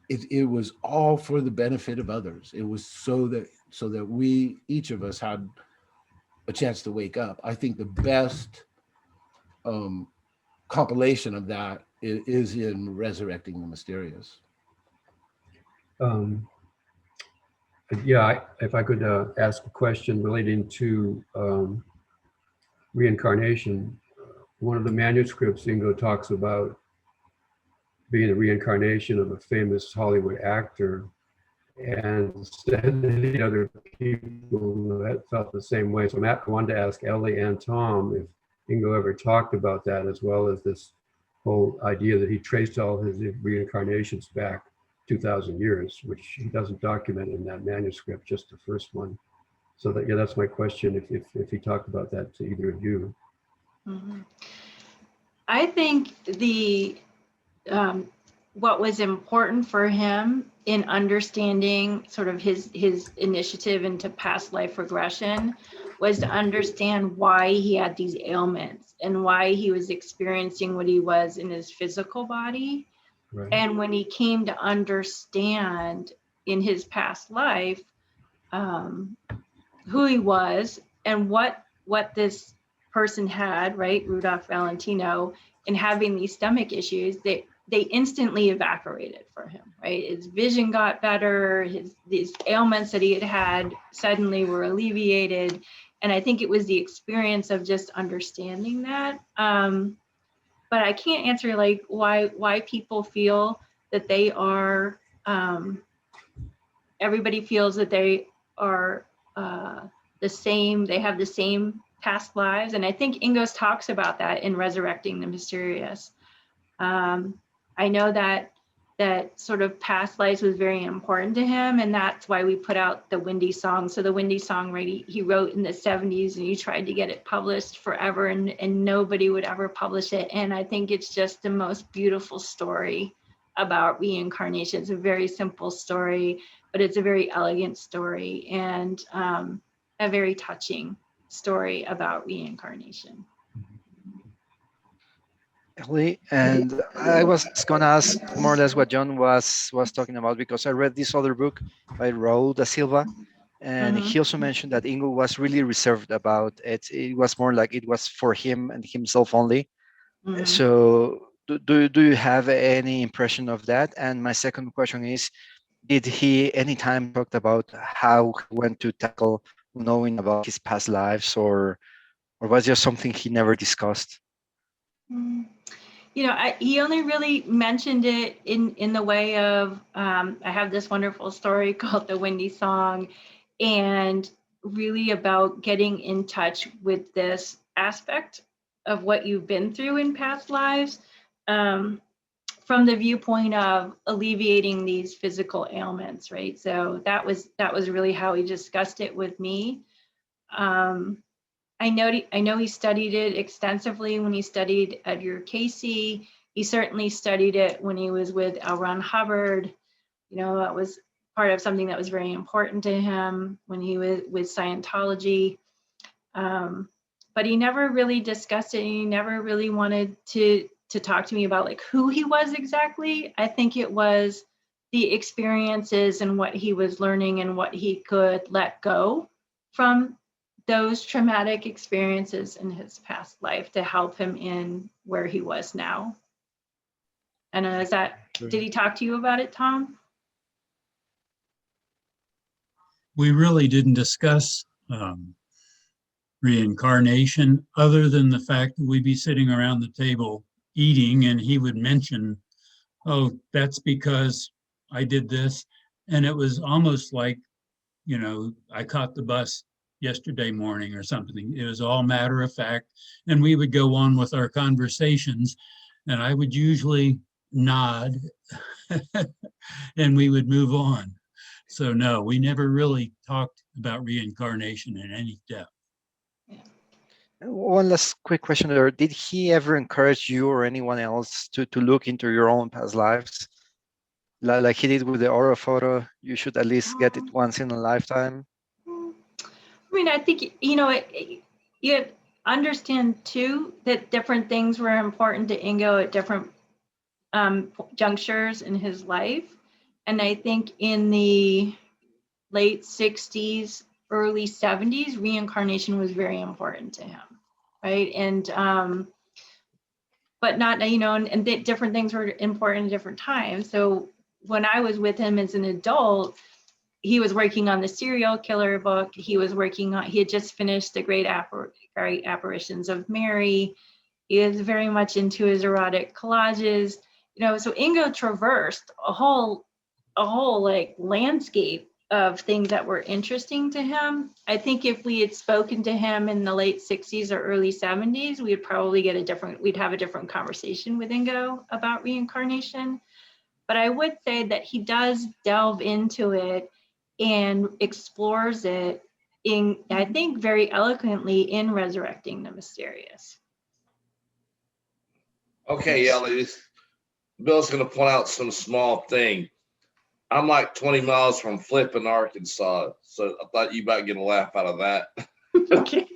it was all for the benefit of others. It was so that we, each of us, had a chance to wake up. I think the best compilation of that is in Resurrecting the Mysterious. Yeah, if I could ask a question relating to reincarnation. One of the manuscripts, Ingo talks about being the reincarnation of a famous Hollywood actor, and said that other people that felt the same way. So Matt, I wanted to ask Elly and Tom if Ingo ever talked about that, as well as this whole idea that he traced all his reincarnations back 2,000 years, which he doesn't document in that manuscript, just the first one. So that, yeah, that's my question, if he talked about that to either of you. Mm-hmm. I think what was important for him in understanding sort of his initiative into past life regression was to understand why he had these ailments and why he was experiencing what he was in his physical body. Right. And when he came to understand in his past life who he was and what this person had, right, Rudolph Valentino, and having these stomach issues, they instantly evaporated for him, right? His vision got better, these ailments that he had suddenly were alleviated. And I think it was the experience of just understanding that. But I can't answer like why people feel that they are, everybody feels that they are the same, they have the same past lives. And I think Ingo talks about that in Resurrecting the Mysterious. I know that sort of past lives was very important to him, and that's why we put out the Windy Song. So the Windy Song, right, he wrote in the 70s, and he tried to get it published forever, and nobody would ever publish it. And I think it's just the most beautiful story about reincarnation. It's a very simple story, but it's a very elegant story, and a very touching story about reincarnation. Elly, and I was gonna ask more or less what John was talking about, because I read this other book by Raul da Silva, and he also mentioned that Ingo was really reserved about it. It was more like it was for him and himself only. So do you have any impression of that? And my second question is, did he anytime talked about how he went to tackle knowing about his past lives, or was just something he never discussed? You know, he only really mentioned it in the way of, I have this wonderful story called The Windy Song, and really about getting in touch with this aspect of what you've been through in past lives, from the viewpoint of alleviating these physical ailments, right? So that was really how he discussed it with me. I know he studied it extensively when he studied Edgar Cayce. He certainly studied it when he was with L. Ron Hubbard. You know, that was part of something that was very important to him when he was with Scientology. But he never really discussed it, and he never really wanted to talk to me about like who he was exactly. I think it was the experiences and what he was learning and what he could let go from those traumatic experiences in his past life to help him in where he was now. And did he talk to you about it, Tom? We really didn't discuss reincarnation, other than the fact that we'd be sitting around the table eating, and he would mention, oh, that's because I did this. And it was almost like, you know, I caught the bus yesterday morning or something. It was all matter of fact. And we would go on with our conversations, and I would usually nod and we would move on. So no, we never really talked about reincarnation in any depth. One last quick question there. Did he ever encourage you or anyone else to look into your own past lives? Like he did with the aura photo, you should at least get it once in a lifetime? I mean, I think, you know, understand too that different things were important to Ingo at different junctures in his life. And I think in the late 60s, early 70s, reincarnation was very important to him, right? And but not, you know, and different things were important at different times. So when I was with him as an adult, he was working on the serial killer book. He had just finished the Great Apparitions of Mary. He was very much into his erotic collages, you know, so Ingo traversed a whole like landscape of things that were interesting to him. I think if we had spoken to him in the late 60s or early 70s, we'd probably we'd have a different conversation with Ingo about reincarnation. But I would say that he does delve into it and explores it I think, very eloquently in Resurrecting the Mysterious. Okay, Ellie, Bill's going to point out some small thing. I'm like 20 miles from Flippen, Arkansas, so I thought you might get a laugh out of that. Okay.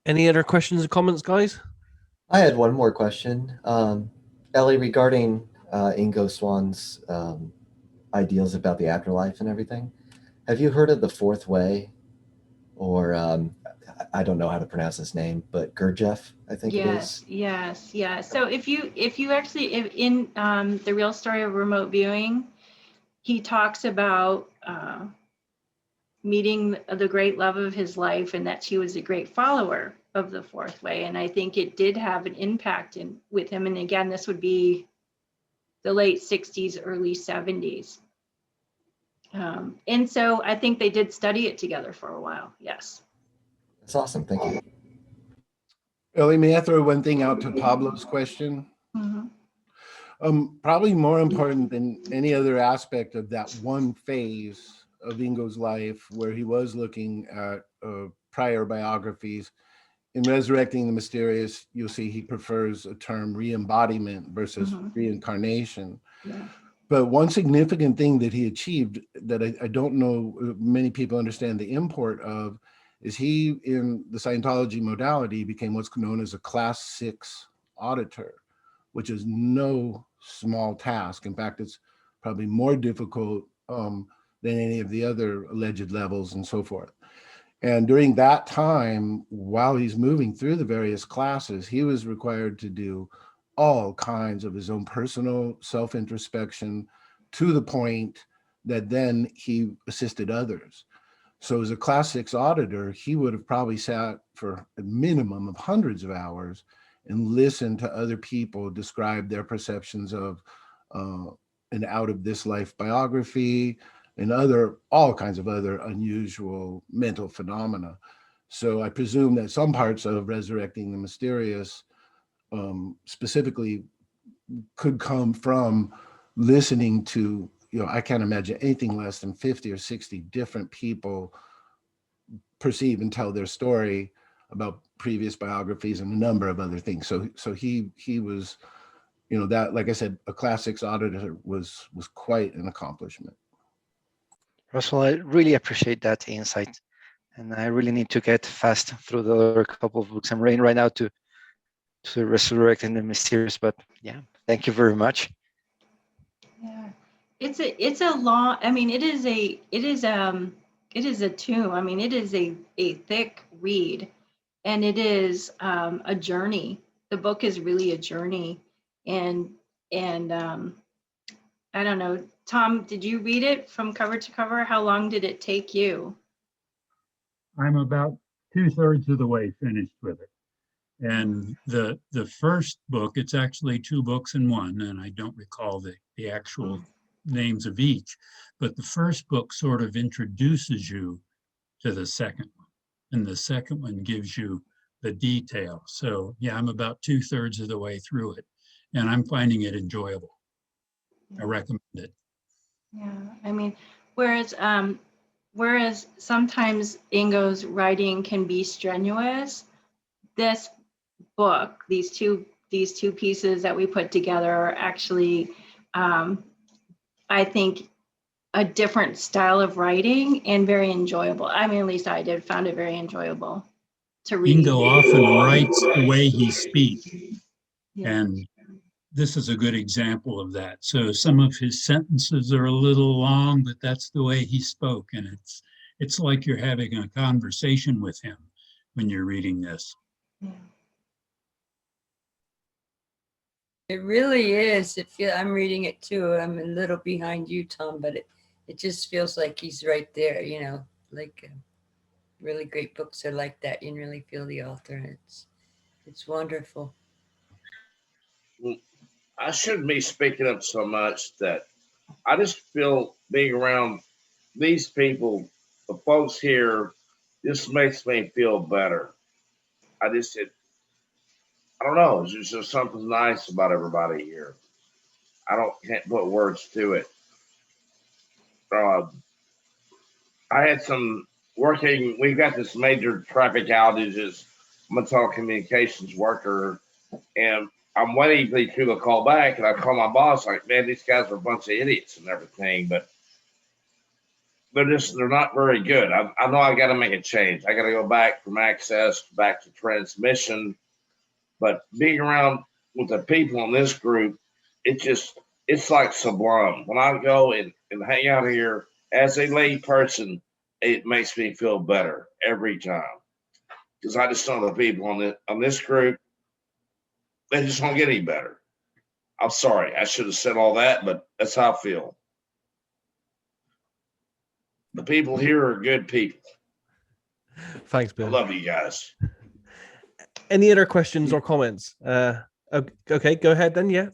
Any other questions or comments, guys? I had one more question. Ellie, regarding Ingo Swann's ideals about the afterlife and everything, have you heard of the fourth way? Or I don't know how to pronounce his name, but Gurdjieff, I think it is. Yes. So if you actually, in The Real Story of Remote Viewing, he talks about meeting the great love of his life and that she was a great follower of the fourth way. And I think it did have an impact with him. And again, this would be the late 60s, early 70s. And so I think they did study it together for a while. Yes. That's awesome. Thank you. Ellie, may I throw one thing out to Pablo's question? Mm-hmm. Probably more important than any other aspect of that one phase of Ingo's life where he was looking at prior biographies. In Resurrecting the Mysterious, you'll see he prefers a term re-embodiment versus reincarnation. Yeah. But one significant thing that he achieved that I don't know many people understand the import of is he, in the Scientology modality, became what's known as a Class 6 auditor, which is no small task. In fact, it's probably more difficult than any of the other alleged levels and so forth. And during that time, while he's moving through the various classes, he was required to do all kinds of his own personal self-introspection to the point that then he assisted others. So as a Class 6 auditor, he would have probably sat for a minimum of hundreds of hours and listened to other people describe their perceptions of an out of this life biography and all kinds of other unusual mental phenomena. So I presume that some parts of Resurrecting the Mysterious specifically could come from listening to, I can't imagine anything less than 50 or 60 different people perceive and tell their story about previous biographies and a number of other things. So he was, that, like I said, a Class 6 auditor was quite an accomplishment. Russell, I really appreciate that insight. And I really need to get fast through the other couple of books I'm reading right now to Resurrecting the Mysterious. But yeah, thank you very much. Yeah, it's a long. I mean, it is a tomb. I mean, it is a thick read, and it is a journey. The book is really a journey, and I don't know, Tom, did you read it from cover to cover? How long did it take you? I'm about 2/3 of the way finished with it. And the first book, it's actually 2 books in one, and I don't recall the actual names of each, but the first book sort of introduces you to the second one, and the second one gives you the detail. So yeah, I'm about 2/3 of the way through it, and I'm finding it enjoyable. I recommend it. Yeah, I mean, whereas sometimes Ingo's writing can be strenuous, this book, these two pieces that we put together are actually, I think, a different style of writing and very enjoyable. I mean, at least I found it very enjoyable to read. Ingo often writes the way he speaks, Yeah. and this is a good example of that. So some of his sentences are a little long, but that's the way he spoke, and it's like you're having a conversation with him when you're reading this. Yeah. It really is. I'm reading it too. I'm a little behind you, Tom, but it just feels like he's right there, you know, like really great books are like that. You can really feel the author, and it's wonderful. I shouldn't be speaking up so much. That I just feel being around these people, the folks here, just makes me feel better. I don't know. It's just something nice about everybody here. Can't put words to it. I had some working. We've got this major traffic outages. I'm a telecommunications worker, and I'm waiting for the call back. And I call my boss, like, man, these guys are a bunch of idiots and everything, but they're not very good. I know I got to make a change. I got to go back from access back to transmission. But being around with the people in this group, it's like sublime. When I go and hang out here as a lay person, it makes me feel better every time. Because I just know the people on this group, they just don't get any better. I'm sorry, I should have said all that, but that's how I feel. The people here are good people. Thanks, Bill. I love you guys. Any other questions or comments? Okay, go ahead then. Yeah.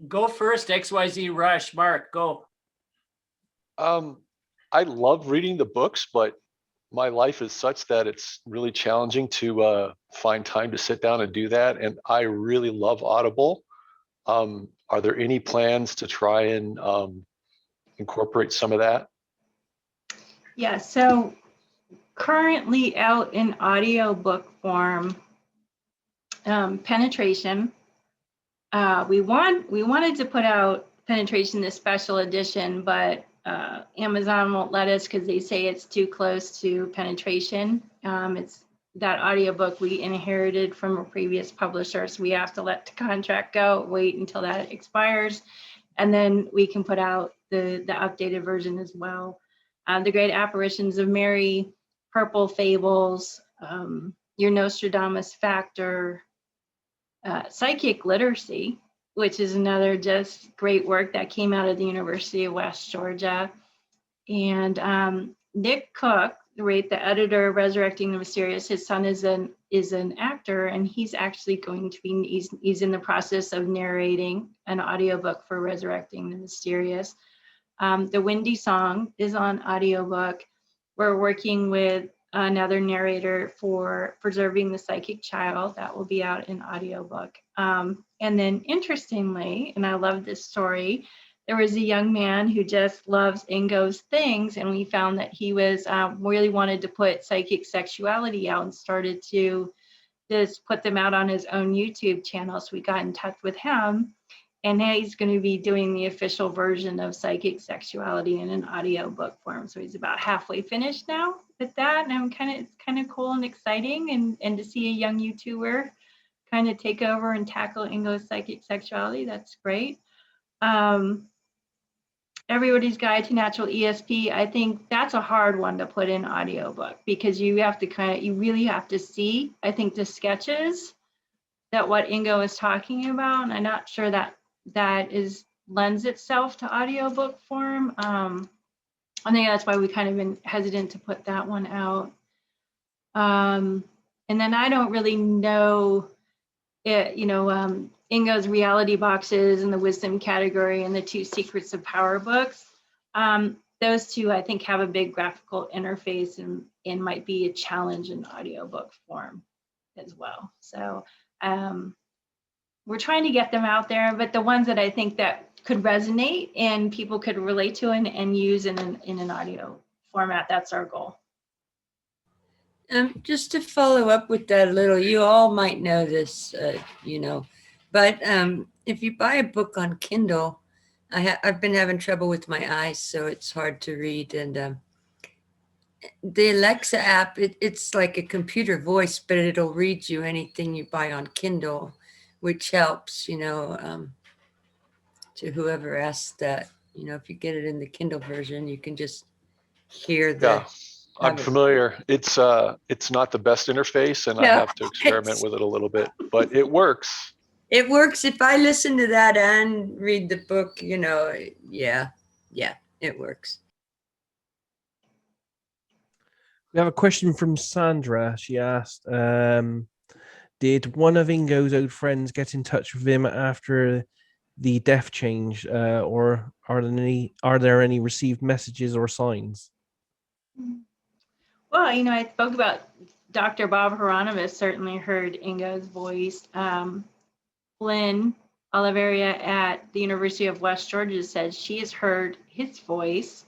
Go first, XYZ Rush. Mark, go. I love reading the books, but my life is such that it's really challenging to find time to sit down and do that. And I really love Audible. Are there any plans to try and incorporate some of that? Yeah, so currently out in audiobook form, Penetration. We wanted to put out Penetration, the special edition, but Amazon won't let us because they say it's too close to Penetration. It's that audiobook we inherited from a previous publisher, so we have to let the contract go, wait until that expires, and then we can put out the updated version as well. The Great Apparitions of Mary, Purple Fables, Your Nostradamus Factor, Psychic Literacy, which is another just great work that came out of the University of West Georgia. And Nick Cook, the editor of Resurrecting the Mysterious, his son is an actor, and he's actually going to be, he's in the process of narrating an audiobook for Resurrecting the Mysterious. The Windy Song is on audiobook. We're working with another narrator for Preserving the Psychic Child. That will be out in audiobook. And then interestingly, and I love this story, there was a young man who just loves Ingo's things, and we found that he was really wanted to put psychic sexuality out and started to just put them out on his own YouTube channel. So we got in touch with him, and now he's going to be doing the official version of psychic sexuality in an audiobook form. So he's about halfway finished now with that, and it's kind of cool and exciting, and to see a young YouTuber kind of take over and tackle Ingo's psychic sexuality, that's great. Everybody's Guide to Natural ESP, I think that's a hard one to put in audiobook because you have to you really have to see, I think, the sketches that what Ingo is talking about, and I'm not sure that lends itself to audiobook form. I think that's why we kind of been hesitant to put that one out. And then I don't really know it, Ingo's reality boxes and the wisdom category and the 2 Secrets of Power books. Those two, I think, have a big graphical interface and might be a challenge in audiobook form as well. So we're trying to get them out there, but the ones that I think that could resonate and people could relate to and use in an audio format, that's our goal. Just to follow up with that a little, you all might know this, but if you buy a book on Kindle, I've been having trouble with my eyes, so it's hard to read. And the Alexa app, it's like a computer voice, but it'll read you anything you buy on Kindle, which helps, to whoever asked that. If you get it in the Kindle version, you can just hear Yeah, I'm familiar. It's not the best interface, and I have to experiment with it a little bit, but it works. It works. If I listen to that and read the book, yeah, it works. We have a question from Sandra. She asked, did one of Ingo's old friends get in touch with him after the death change, or are there any received messages or signs? Well, I spoke about Dr. Bob Hieronymus certainly heard Ingo's voice. Flynn Oliveria at the University of West Georgia said she has heard his voice,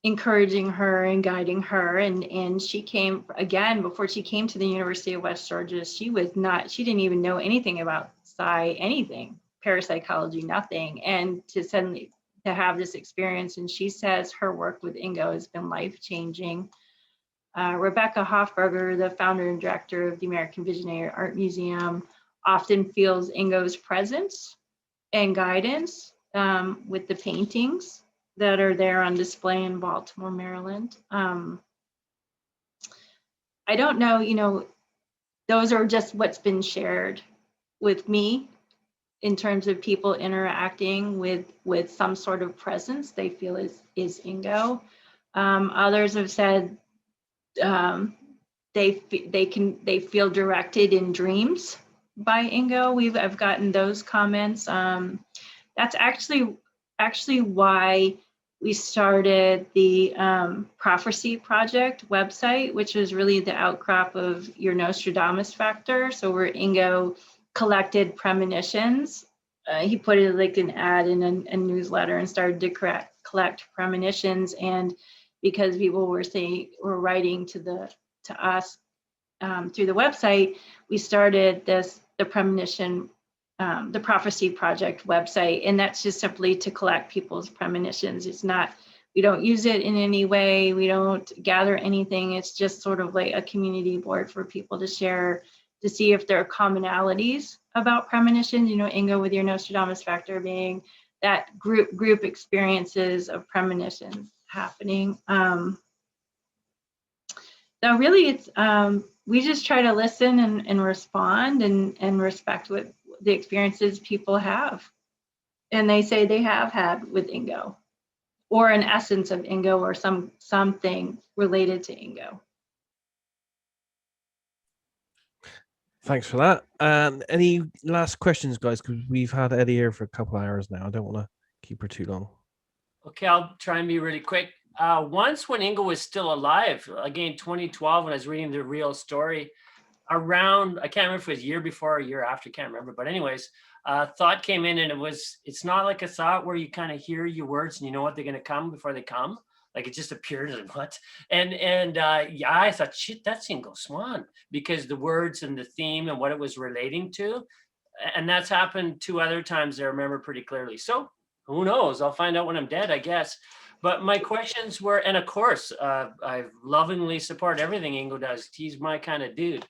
encouraging her and guiding her. And she came, again, before she came to the University of West Georgia, she didn't even know anything about anything, parapsychology, nothing. And to have this experience, and she says her work with Ingo has been life-changing. Rebecca Hoffberger, the founder and director of the American Visionary Art Museum, often feels Ingo's presence and guidance with the paintings that are there on display in Baltimore, Maryland. I don't know, those are just what's been shared with me in terms of people interacting with some sort of presence they feel is Ingo. Others have said they feel directed in dreams by Ingo. I've gotten those comments. That's actually why we started the Prophecy Project website, which was really the outcrop of your Nostradamus factor. So where Ingo collected premonitions. He put it like an ad in a newsletter and started to collect premonitions. And because people were writing to us through the website, we started the Prophecy Project website, and that's just simply to collect people's premonitions. It's not, we don't use it in any way, we don't gather anything. It's just sort of like a community board for people to share, to see if there are commonalities about premonitions. Ingo, with your Nostradamus factor being that group experiences of premonitions happening. So really, it's we just try to listen and respond and respect what the experiences people have, and they say they have had with Ingo, or an essence of Ingo, or something related to Ingo. Thanks for that. Any last questions, guys? Because we've had Eddie here for a couple of hours now. I don't want to keep her too long. Okay, I'll try and be really quick. Once when Ingo was still alive, again, 2012, when I was reading the real story, around, I can't remember if it was a year before or a year after, can't remember. But anyways, thought came in, and it's not like a thought where you kind of hear your words and you know what they're going to come before they come. Like it just appeared and what? And yeah, I thought, shit, that's Ingo Swann, because the words and the theme and what it was relating to. And that's happened 2 other times I remember pretty clearly. So who knows? I'll find out when I'm dead, I guess. But my questions were, and of course, I lovingly support everything Ingo does. He's my kind of dude.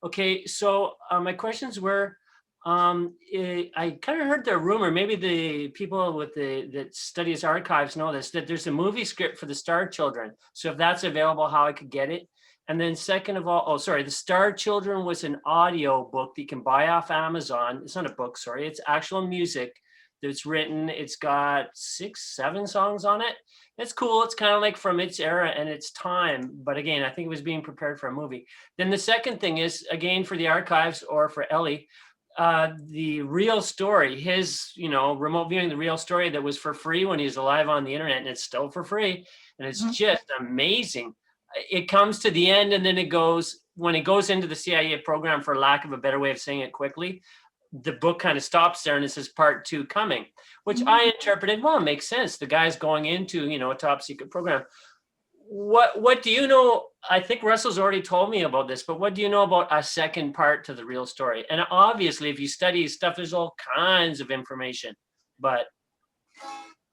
Okay, so my questions were, I kind of heard the rumor, maybe the people that study his archives know this, that there's a movie script for the Star Children. So if that's available, how I could get it. And then second of all, the Star Children was an audio book that you can buy off Amazon. It's not a book, sorry, it's actual music that's written. It's got 6-7 songs on it. It's cool. It's kind of like from its era and its time. But again, I think it was being prepared for a movie. Then the second thing is, again, for the archives or for Elly, the real story, his, remote viewing, the real story that was for free when he was alive on the internet, and it's still for free. And it's just amazing. It comes to the end, and then when it goes into the CIA program, for lack of a better way of saying it quickly, the book kind of stops there and it says part 2 coming, which I interpreted, well, it makes sense. The guy's going into, a top secret program. What do you know? I think Russell's already told me about this, but what do you know about a second part to the real story? And obviously, if you study stuff, there's all kinds of information. but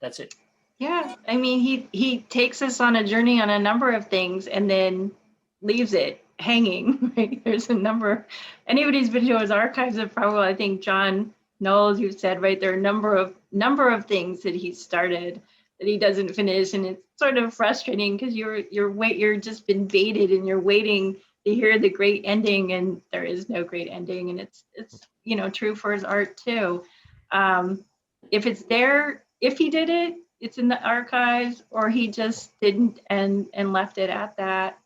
that's it. Yeah, I mean, he takes us on a journey on a number of things and then leaves it hanging. Right? There's a number. Anybody who's been to his archives have probably, I think John knows, you've said, right, there are a number of things that he started that he doesn't finish, and it's sort of frustrating because you're just been baited and you're waiting to hear the great ending, and there is no great ending, and it's true for his art too. If it's there, if he did it, it's in the archives, or he just didn't and left it at that.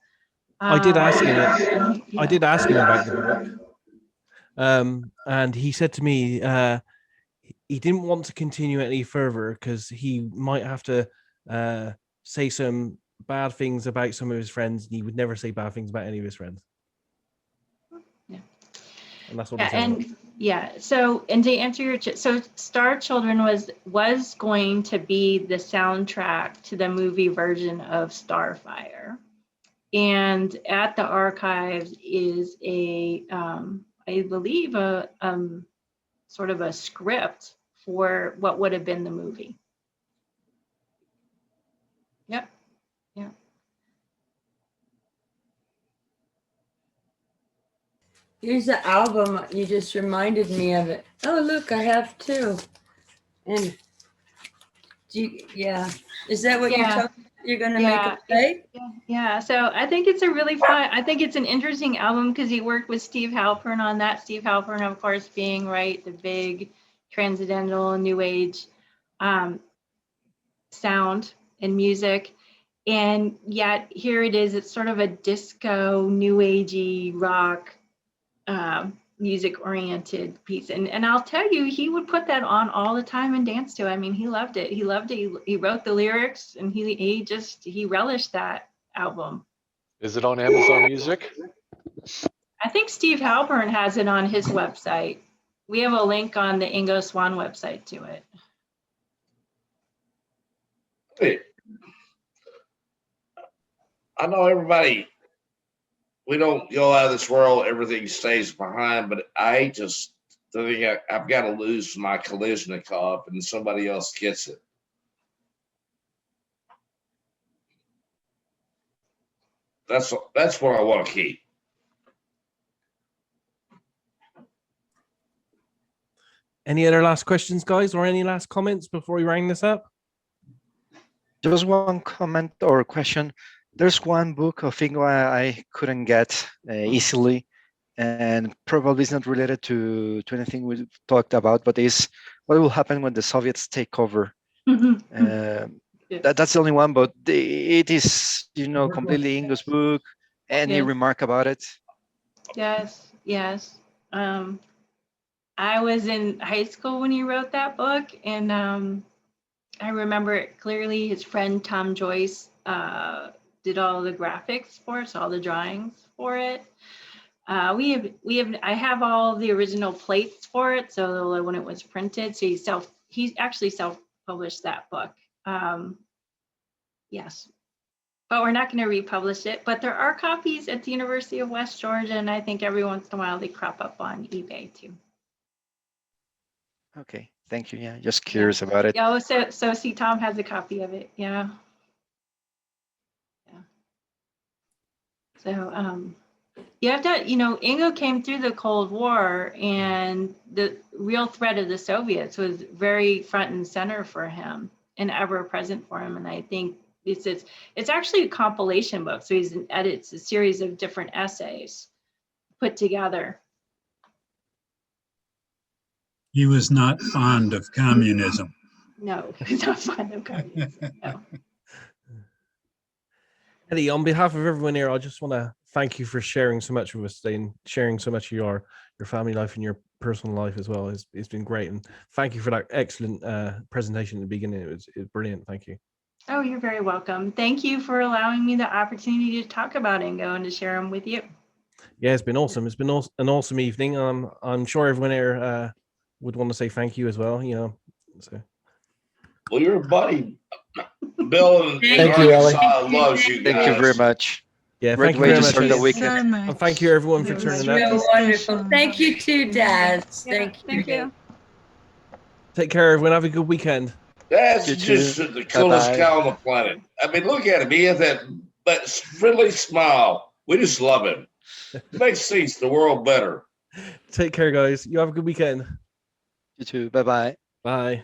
I did ask him. Yeah. I did ask him about the book, and he said to me he didn't want to continue any further because he might have to say some bad things about some of his friends, and he would never say bad things about any of his friends. Yeah. And that's what Yeah, he said. and yeah. So, and to answer your, so Star Children was going to be the soundtrack to the movie version of Starfire, and at the archives is I believe a sort of a script for what would have been the movie. Yep. Yeah. Here's the album. You just reminded me of it. Oh, look, I have two. And yeah, is that what you're going to make a play? Yeah. So I think it's a really fun. I think it's an interesting album because he worked with Steve Halpern on that. Steve Halpern, of course, being the big transcendental new age sound and music. And yet here it is. It's sort of a disco, new agey rock music oriented piece. And I'll tell you, he would put that on all the time and dance to. I mean, he loved it. He loved it. He wrote the lyrics, and he relished that album. Is it on Amazon Music? I think Steve Halpern has it on his website. We have a link on the Ingo Swann website to it. Hey, I know everybody, we don't go out of this world, everything stays behind, but I just think I've got to lose my Kalishnikov and somebody else gets it. That's what I want to keep. Any other last questions, guys, or any last comments before we round this up? Just one comment or question. There's one book of Ingo I couldn't get easily, and probably it's not related to anything we talked about, but is what will happen when the Soviets take over. That's the only one, but it is, completely Ingo's book. Any remark about it? Yes. I was in high school when he wrote that book, and I remember it clearly. His friend Tom Joyce did all the graphics for it, so all the drawings for it. I have all the original plates for it, so when it was printed, so he actually self-published that book. Yes, but we're not going to republish it. But there are copies at the University of West Georgia, and I think every once in a while they crop up on eBay too. Okay, thank you. Yeah, just curious about it. Oh, so see, Tom has a copy of it. Yeah. So you have to, Ingo came through the Cold War, and the real threat of the Soviets was very front and center for him and ever present for him. And I think it's actually a compilation book. So he edits a series of different essays put together. He was not fond of communism. No, he's not fond of communism. No. Eddie, on behalf of everyone here, I just want to thank you for sharing so much with us today and sharing so much of your family life and your personal life as well. It's been great, and thank you for that excellent presentation at the beginning. It was brilliant. Thank you. Oh, you're very welcome. Thank you for allowing me the opportunity to talk about Ingo and to share them with you. Yeah, it's been awesome. It's been an awesome evening. I'm sure everyone here would want to say thank you as well. So. Well, your buddy Bill and Thank you, Elly. Loves you guys. Thank you very much. Yeah, Great thank you way very to much. start the weekend. And thank you everyone for turning up. Real wonderful. Thank you too, Dad. Thank you. Thank you. Take care, everyone. Have a good weekend. That's You just too. the coolest Bye-bye. guy on the planet. I mean, look at him. He has that friendly smile. We just love him. Makes Cease the world better. Take care, guys. You have a good weekend. You too. Bye-bye. Bye.